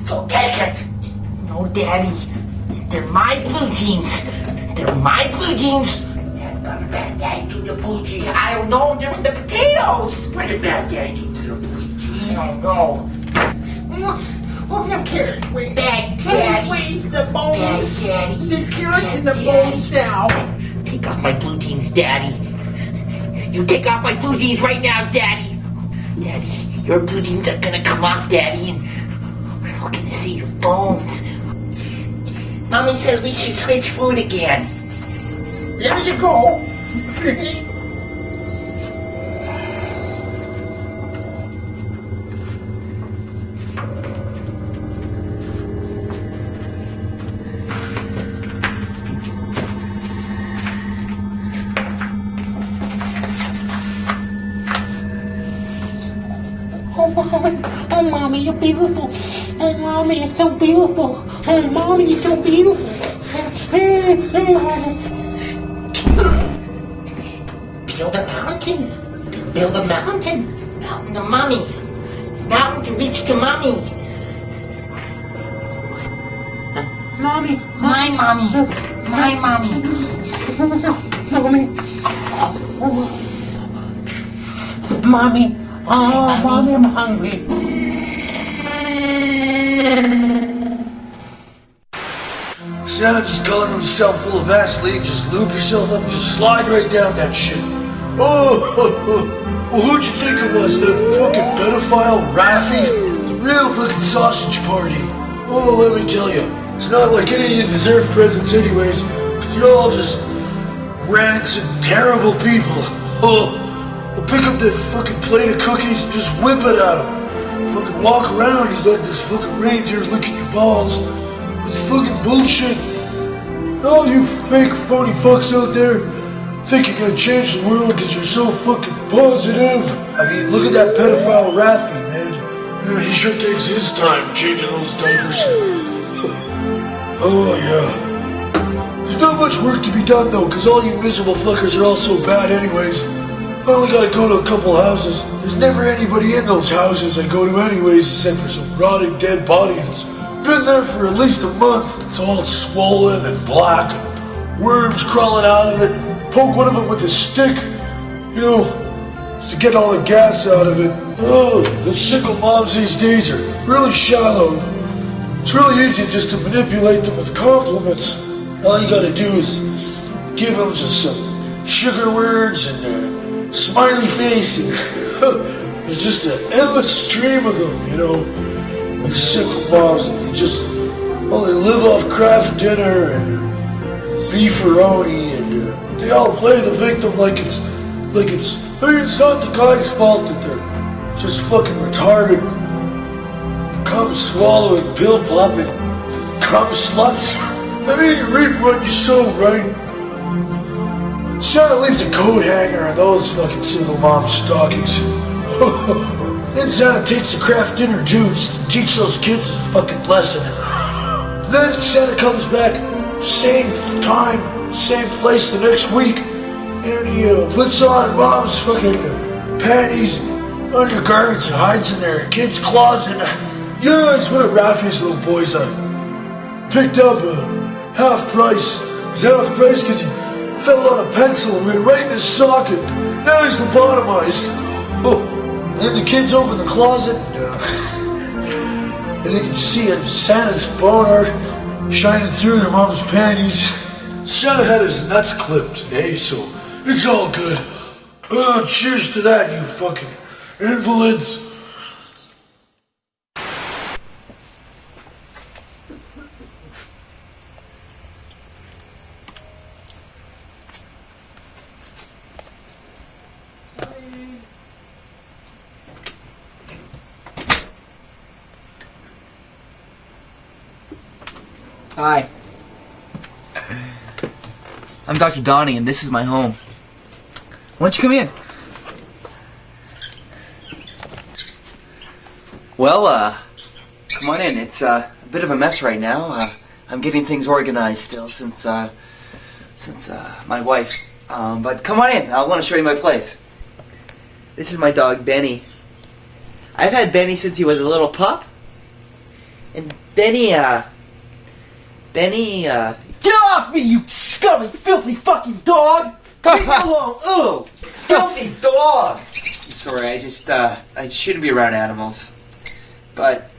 You'll take it. No, Daddy. They're my blue jeans. They're my blue jeans. Dad better bad daddy do to Bougie? I don't know. They're in the potatoes. What did bad daddy do to Bougie? I don't know. Oh, the carrots wait. Bad daddy. Wait, the bones. Bad daddy. The carrots and the bones now. Take off my blue jeans, daddy. You take off my blue jeans right now, daddy. Daddy, your blue jeans are gonna come off, daddy, and we're looking to see your bones. Mommy says we should switch food again. There you go. Oh, Mommy, you're beautiful. Oh, Mommy, you're so beautiful. Oh, Mommy, you're so beautiful. Build a mountain. Build a mountain. Mountain to Mommy. Mountain to reach to Mommy. Mommy. My Mommy. My Mommy. Mommy. Oh, Mommy, I'm hungry. Santa just colored himself full of Vaseline. Just lube yourself up and just slide right down that shit. Oh, well, who'd you think it was? That fucking pedophile Raffy? The real fucking sausage party. Oh, let me tell you, it's not like any of you deserve presents anyways, because you're all just rats and terrible people. Oh, well, pick up that fucking plate of cookies and just whip it at him. Fucking walk around, you got this fucking reindeer licking your balls. It's fucking bullshit. All you fake phony fucks out there think you're gonna change the world because you're so fucking positive. I mean, look at that pedophile Raffy, man. You know, he sure takes his time changing those diapers. Oh, yeah. There's not much work to be done, though, because all you miserable fuckers are all so bad anyways. I only gotta go to a couple houses. There's never anybody in those houses I go to anyways, except for some rotting dead body that's been there for at least a month. It's all swollen and black, and worms crawling out of it. Poke one of them with a stick, you know, just to get all the gas out of it. Oh, the single moms these days are really shallow. It's really easy just to manipulate them with compliments. All you gotta do is give them just some sugar words and a smiley face, and there's just an endless stream of them, you know. These single moms, they just, well, they live off craft dinner and beefaroni, and they all play the victim like it's, I mean, it's not the guy's fault that they're just fucking retarded, cum swallowing, pill popping, cum sluts. I mean, you reap what you sow, right? Santa leaves a coat hanger on those fucking single mom stockings. Then Santa takes a craft dinner too, just to teach those kids a fucking lesson. Then Santa comes back, same time, same place the next week, and he puts on mom's fucking panties, undergarments, and hides in their kid's closet. Yeah, it's one of Raffy's little boys I picked up half price. It's half price because he fell on a pencil and went right in his socket. Now he's lobotomized. Then the kids open the closet and they can see Santa's boner shining through their mom's panties. Santa had his nuts clipped, hey, so it's all good. Cheers to that, you fucking invalids. Hi. I'm Dr. Donnie, and this is my home. Why don't you come in? Well, come on in. It's a bit of a mess right now. I'm getting things organized still since my wife. But come on in. I want to show you my place. This is my dog, Benny. I've had Benny since he was a little pup. And Benny, get off me, you scummy, filthy fucking dog! Leave me alone! Ugh! Filthy dog! Sorry, I shouldn't be around animals. But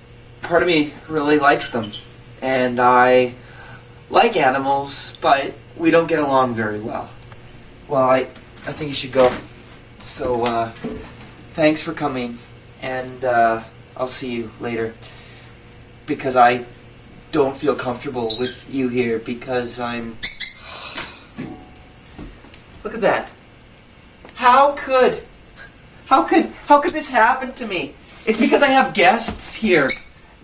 part of me really likes them. And I like animals, but we don't get along very well. Well, I think you should go. So, thanks for coming. And, I'll see you later. Because I don't feel comfortable with you here because I'm... Look at that. How could this happen to me? It's because I have guests here.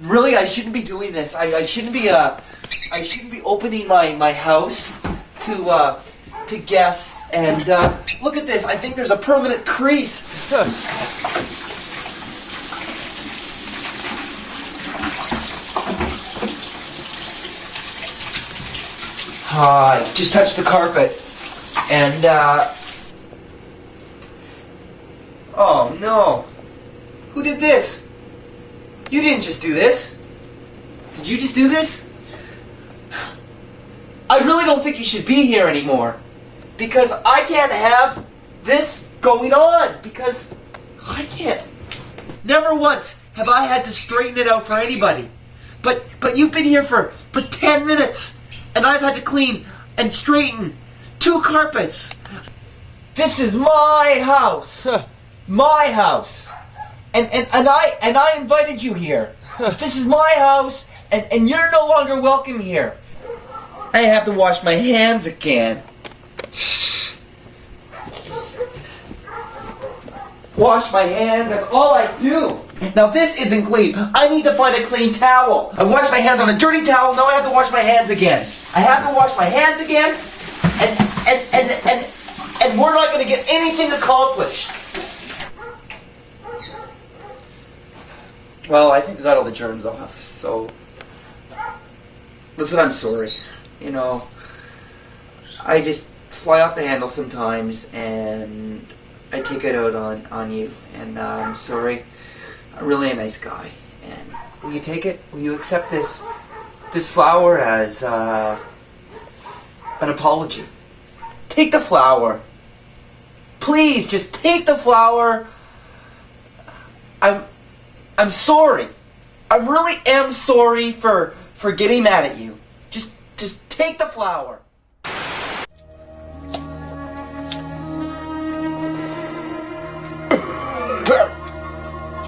Really, I shouldn't be doing this. I shouldn't be opening my house to guests. And look at this. I think there's a permanent crease. I just touched the carpet. And, oh no. Who did this? You didn't just do this. Did you just do this? I really don't think you should be here anymore. Because I can't have this going on. Because I can't. Never once have I had to straighten it out for anybody. But you've been here for 10 minutes. And I've had to clean and straighten 2 carpets. This is my house. My house. And I invited you here. This is my house, and you're no longer welcome here. I have to wash my hands again. Wash my hands, that's all I do. Now this isn't clean. I need to find a clean towel. I washed my hands on a dirty towel, now I have to wash my hands again. I have to wash my hands again, and we're not going to get anything accomplished. Well, I think I got all the germs off, so... Listen, I'm sorry. You know, I just fly off the handle sometimes, and I take it out on you, and I'm sorry. I'm really a nice guy, and will you take it? Will you accept this flower as an apology? Take the flower. Please, just take the flower. I'm sorry. I really am sorry for getting mad at you. Just take the flower.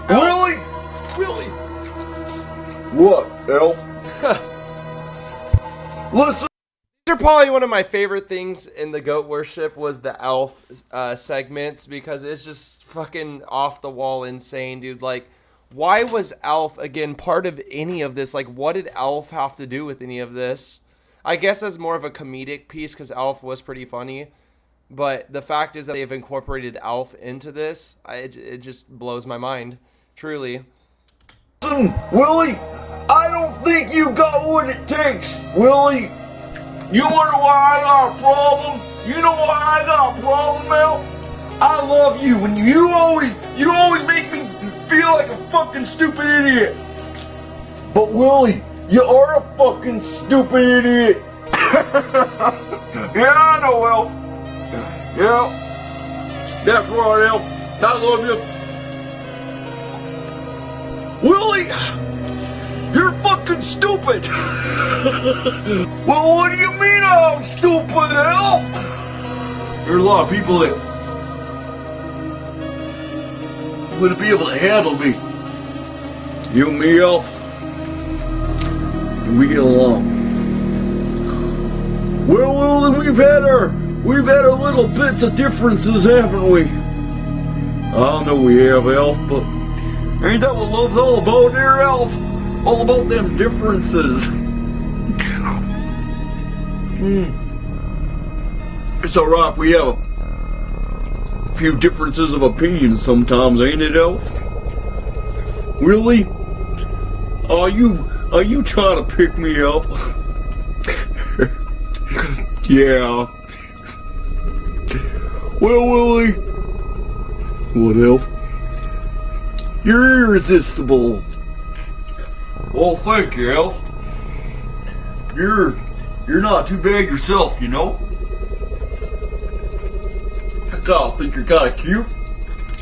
Really? Really? What, Elf? Listen. These are probably one of my favorite things in the goat worship was the elf segments because it's just fucking off the wall insane, dude. Like, why was Alf, again, part of any of this? Like, what did Alf have to do with any of this? I guess as more of a comedic piece because Alf was pretty funny. But the fact is that they've incorporated Alf into this. It just blows my mind. Truly. Listen, Willie, I don't think you got what it takes, Willie. You wonder why I got a problem? You know why I got a problem, Mel? I love you, and you always make me feel like a fucking stupid idiot. But Willie, you are a fucking stupid idiot. Yeah, I know, Elf. Yeah, that's right, Elf. I love you. Willie, you're fucking stupid. Well, what do you mean I'm stupid, Elf? There's a lot of people that wouldn't be able to handle me. You and me, Elf, we get along. Well, we've had our little bits of differences, haven't we? I know we have, Elf, but ain't that what love's all about, dear Elf? All about them differences. It's alright if we have a few differences of opinion sometimes, ain't it, Elf? Really? Are you trying to pick me up? Yeah. Well, Willie. What, Elf? You're irresistible. Well, thank you, Elf. You're not too bad yourself, you know. I think you're kind of cute.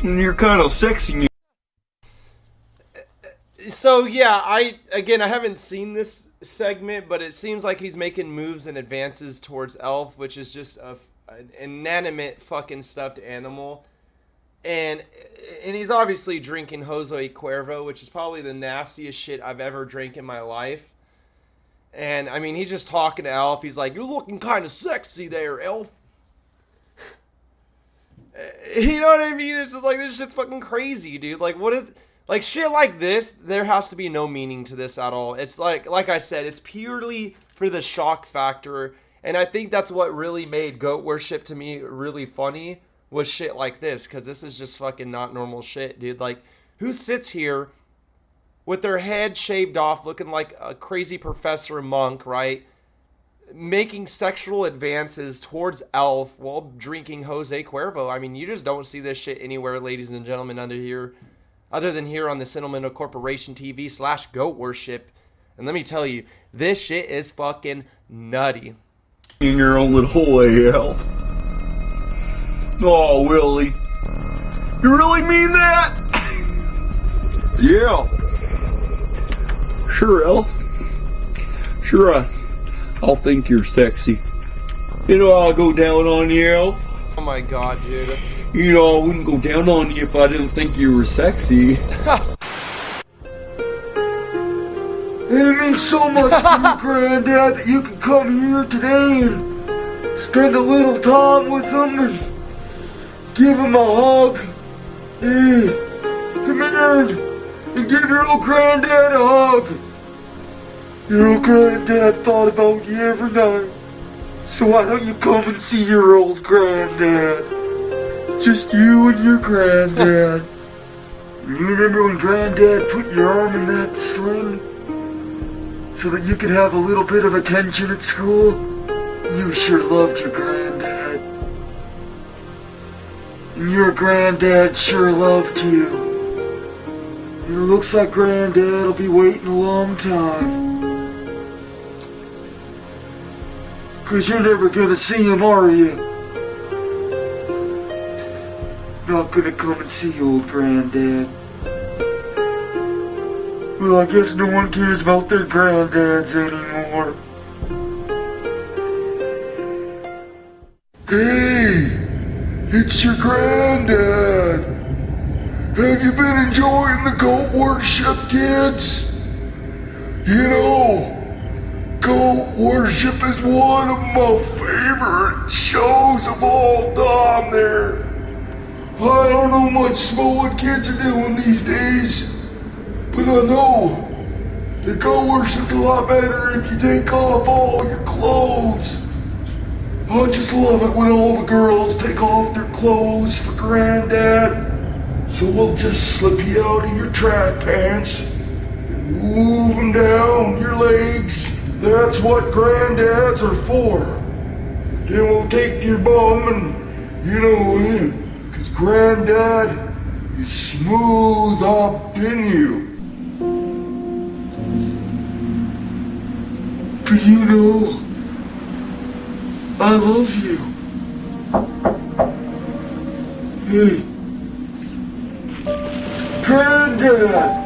And you're kind of sexy. So yeah, I haven't seen this segment, but it seems like he's making moves and advances towards Elf, which is just an inanimate fucking stuffed animal. And he's obviously drinking Jose Cuervo, which is probably the nastiest shit I've ever drank in my life. And I mean, he's just talking to Elf. He's like, "You're looking kind of sexy there, Elf." You know what I mean? It's just like, this shit's fucking crazy, dude. Like, what is... Like, shit like this, there has to be no meaning to this at all. It's like I said, it's purely for the shock factor. And I think that's what really made goat worship to me really funny, was shit like this. Because this is just fucking not normal shit, dude. Like, who sits here with their head shaved off, looking like a crazy professor monk, right? Making sexual advances towards Elf while drinking Jose Cuervo. I mean, you just don't see this shit anywhere, ladies and gentlemen, other than here on the Sentimental Corporation TV /Goat Worship. And let me tell you, this shit is fucking nutty. In your own little way, Elf. Oh, Willie. You really mean that? Yeah. Sure, Elf. Sure, I'll think you're sexy. You know, I'll go down on you, Elf. Oh my god, dude. You know, I wouldn't go down on you if I didn't think you were sexy. It means so much to me, Granddad, that you can come here today and spend a little time with him and give him a hug. Hey, come in and give your old Granddad a hug. Your old Granddad thought about you every night. So why don't you come and see your old Granddad? Just you and your Granddad. You remember when Granddad put your arm in that sling? So that you could have a little bit of attention at school? You sure loved your Granddad. And your Granddad sure loved you. And it looks like Granddad will be waiting a long time. 'Cause you're never gonna see him, are you? Not gonna come and see old Granddad. Well, I guess no one cares about their granddads anymore. Hey, it's your granddad. Have you been enjoying the goat worship, kids? You know, goat worship is one of my favorite shows of all time there. I don't know much about what kids are doing these days, but I know that goat worship's a lot better if you take off all your clothes. I just love it when all the girls take off their clothes for Granddad. So we'll just slip you out of your track pants and move them down your legs. That's what Granddads are for. Then we'll take your bum and, you know, because Granddad is smooth up in you. But you know, I love you. Hey, Granddad!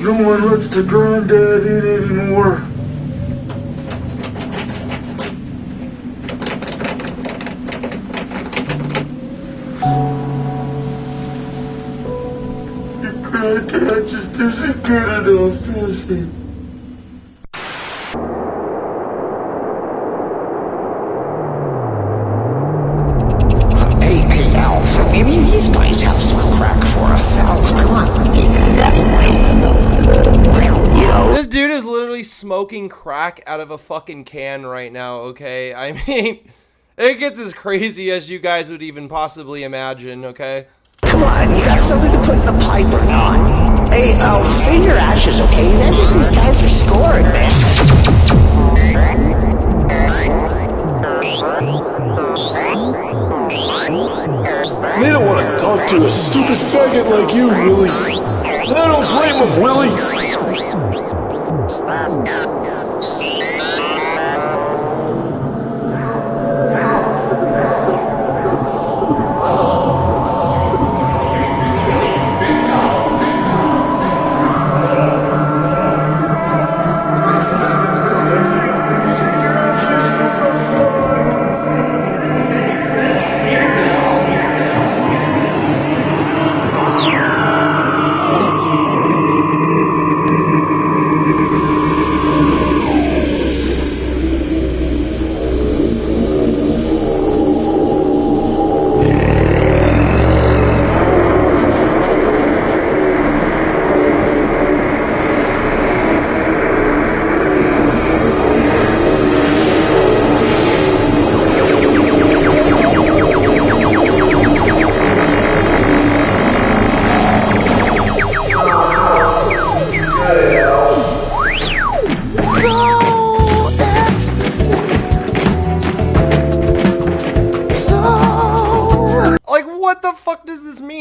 No one lets the Granddad in anymore. Your Granddad just isn't good enough, is he? Maybe these guys have some crack for us. Come on. You know. This dude is literally smoking crack out of a fucking can right now, okay? I mean, it gets as crazy as you guys would even possibly imagine, okay? Come on, you got something to put in the pipe or not? Hey, save your ashes, okay? I think these guys are scoring, man. They don't want to talk to a stupid faggot like you, Willie. And I don't blame them, Willie.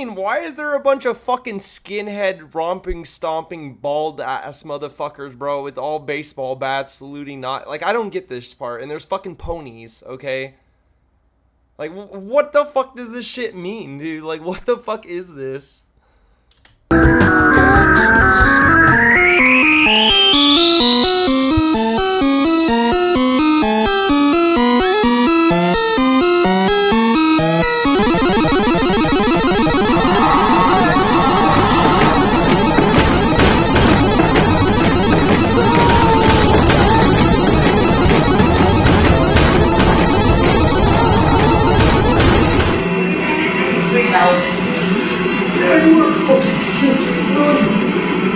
mean, why is there a bunch of fucking skinhead, romping, stomping, bald ass motherfuckers, bro, with all baseball bats saluting not? Like, I don't get this part. And there's fucking ponies, okay? Like, what the fuck does this shit mean, dude? Like, what the fuck is this? Yeah, you were fucking sick, really.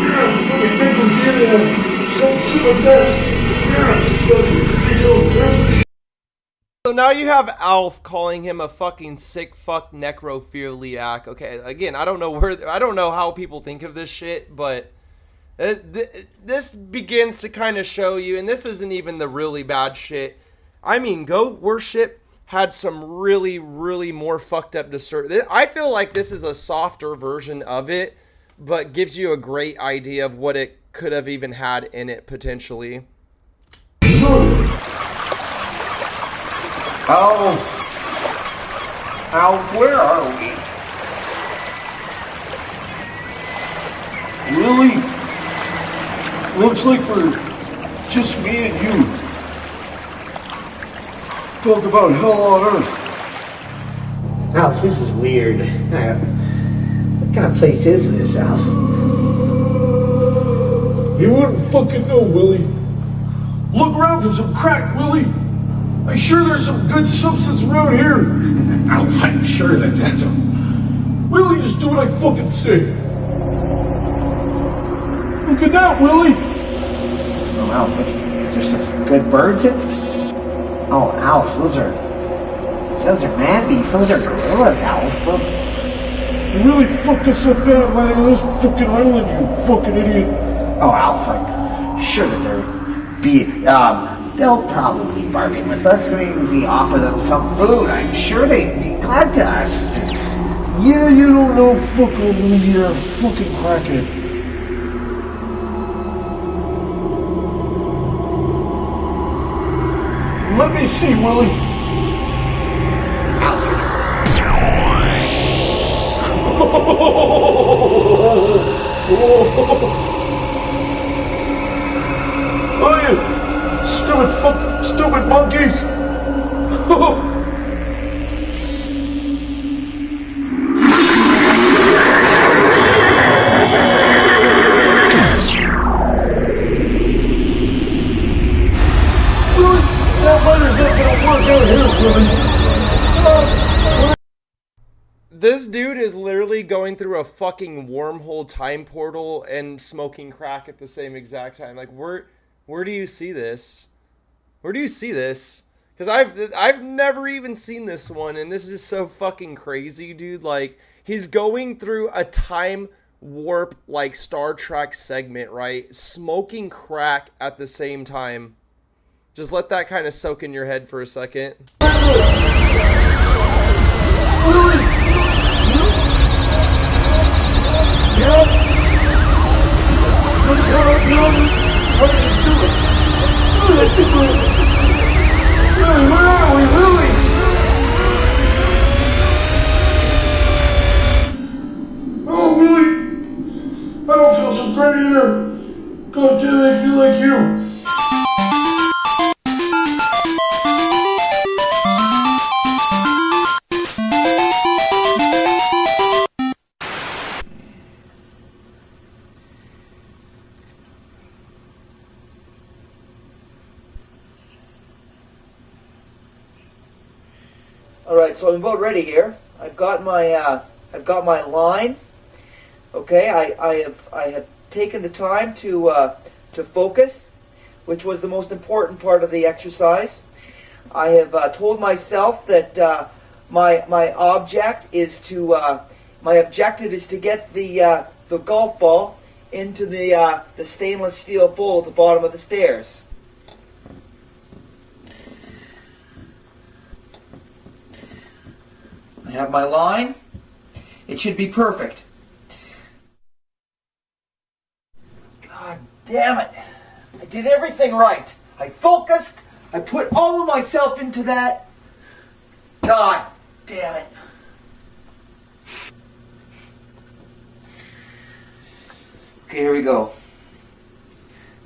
Yeah, fucking necrophilia, some shit like that. Yeah, fucking sicko. That's the shit. So now you have Alf calling him a fucking sick fuck necrophiliac. Okay, again, I don't know how people think of this shit, but this begins to kind of show you, and this isn't even the really bad shit. I mean, goat worship had some really, really more fucked up discern. I feel like this is a softer version of it, but gives you a great idea of what it could have even had in it potentially. Alf! Alf, where are we? Really? Looks like we're just me and you. Talk about hell on earth. Alf, this is weird. What kind of place is this, Alf? You wouldn't fucking know, Willie. Look around for some crack, Willie. I'm sure there's some good substance around here. Alf, I'm sure that that's a... Willie, just do what I fucking say. Look at that, Willie. Oh, Alf, is there some good birds? Oh, Alf, those are man beasts. Those are gorillas, Alf. Look. You really fucked us up bad landing on this fucking island, you fucking idiot. Oh, Alf, I'm sure that they'll probably bargain with us. I mean, if we offer them some food, I'm sure they'd be glad to us. Yeah, you don't know fuck all, Willie. You're a fucking crackhead. Let me see, Willie. Oh, you stupid monkeys. This dude is literally going through a fucking wormhole time portal and smoking crack at the same exact time. Like, where do you see this? Where do you see this? Because I've never even seen this one, and this is so fucking crazy, dude. Like, he's going through a time warp, like, Star Trek segment, right? Smoking crack at the same time. Just let that kind of soak in your head for a second. Oh, Willie! I don't feel so great either. God damn it, I feel like you. Alright, so I'm about ready here. I've got my line. Okay, I have taken the time to focus, which was the most important part of the exercise. I have told myself that my objective is to get the golf ball into the stainless steel bowl at the bottom of the stairs. I have my line, It should be perfect. God damn it. I did everything right. I focused. I put all of myself into that. God damn it. Okay, here we go.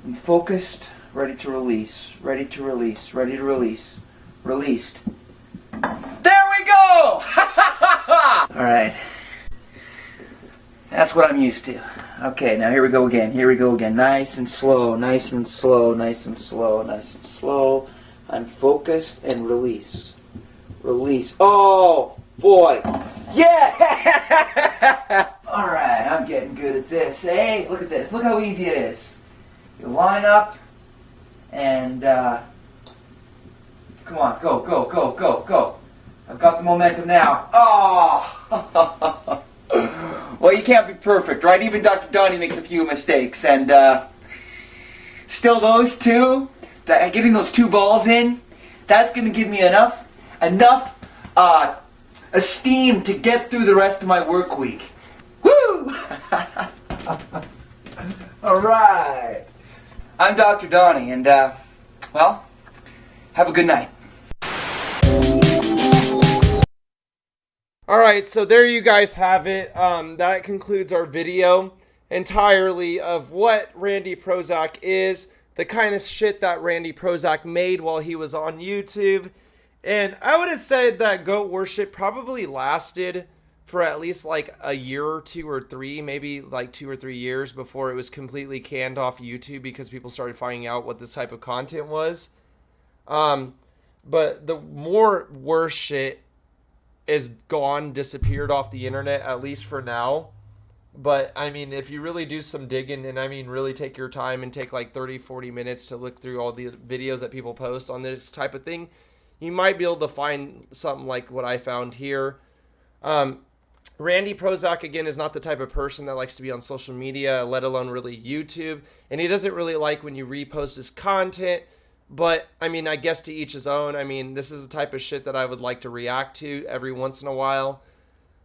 I'm focused, ready to release, ready to release, ready to release. Released. There we go! Alright. That's what I'm used to. Okay, now here we go again. Here we go again. Nice and slow, nice and slow, nice and slow, nice and slow. I'm focused and release. Release. Oh, boy. Yeah! Alright, I'm getting good at this. Hey, look at this. Look how easy it is. You line up and, come on, go, go, go, go, go. I've got the momentum now. Oh! Well, you can't be perfect, right? Even Dr. Donnie makes a few mistakes, and still those two, getting those two balls in, that's going to give me enough esteem to get through the rest of my work week. Woo! All right. I'm Dr. Donnie, and well, have a good night. Alright, so there you guys have it. That concludes our video entirely of what Randy Prozac is, the kind of shit that Randy Prozac made while he was on YouTube. And I would have said that goat worship probably lasted for at least like a year or two or three, maybe like 2 or 3 years before it was completely canned off YouTube because people started finding out what this type of content was. But the more worse shit is gone, disappeared off the internet, at least for now. But I mean, if you really do some digging, and I mean really take your time and take like 30-40 minutes to look through all the videos that people post on this type of thing, you might be able to find something like what I found here. Randy Prozac, again, is not the type of person that likes to be on social media, let alone really YouTube, and he doesn't really like when you repost his content. But, I mean, I guess to each his own. I mean, this is the type of shit that I would like to react to every once in a while.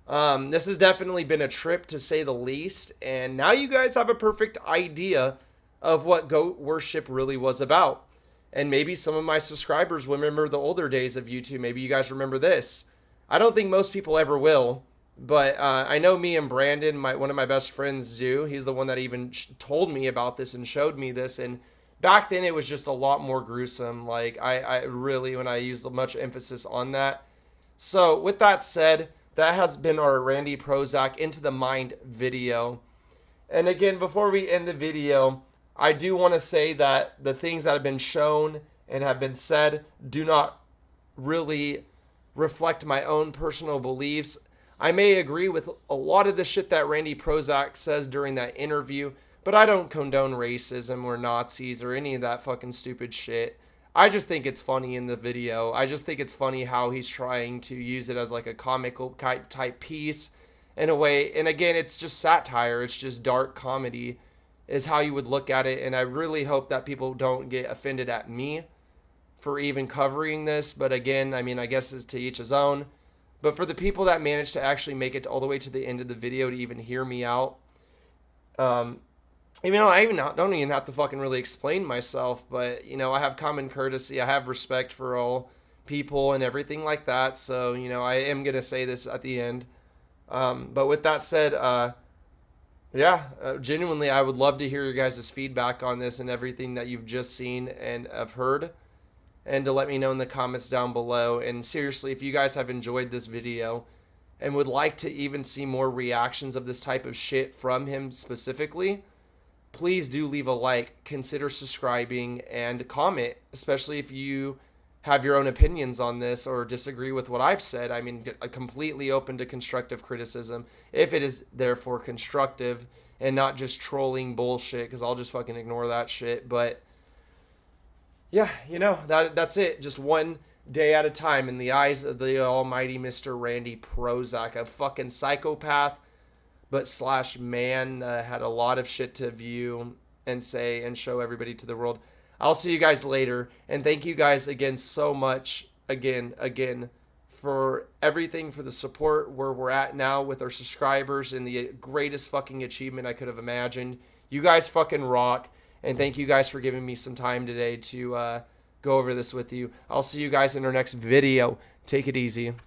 This has definitely been a trip, to say the least. And now you guys have a perfect idea of what goat worship really was about. And maybe some of my subscribers will remember the older days of YouTube. Maybe you guys remember this. I don't think most people ever will. But I know me and Brandon, one of my best friends, do. He's the one that even told me about this and showed me this. And back then, it was just a lot more gruesome. Like, I really, when I used much emphasis on that. So, with that said, that has been our Randy Prozac Into the Mind video. And again, before we end the video, I do want to say that the things that have been shown and have been said do not really reflect my own personal beliefs. I may agree with a lot of the shit that Randy Prozac says during that interview, but I don't condone racism or Nazis or any of that fucking stupid shit. I just think it's funny in the video. I just think it's funny how he's trying to use it as like a comical type piece in a way. And again, it's just satire. It's just dark comedy is how you would look at it. And I really hope that people don't get offended at me for even covering this. But again, I mean, I guess it's to each his own. But for the people that managed to actually make it all the way to the end of the video to even hear me out, even though I don't even have to fucking really explain myself, but, you know, I have common courtesy. I have respect for all people and everything like that. So, you know, I am going to say this at the end. But with that said, genuinely, I would love to hear your guys' feedback on this and everything that you've just seen and have heard. And to let me know in the comments down below. And seriously, if you guys have enjoyed this video and would like to even see more reactions of this type of shit from him specifically, please do leave a like, consider subscribing, and comment, especially if you have your own opinions on this or disagree with what I've said. I mean, completely open to constructive criticism, if it is therefore constructive and not just trolling bullshit, because I'll just fucking ignore that shit. But yeah, you know, that's it. Just one day at a time in the eyes of the almighty Mr. Randy Prozac, a fucking psychopath, but / man, had a lot of shit to view and say and show everybody to the world. I'll see you guys later, and thank you guys again so much, again, for everything, for the support where we're at now with our subscribers, and the greatest fucking achievement I could have imagined. You guys fucking rock, and thank you guys for giving me some time today to go over this with you. I'll see you guys in our next video. Take it easy.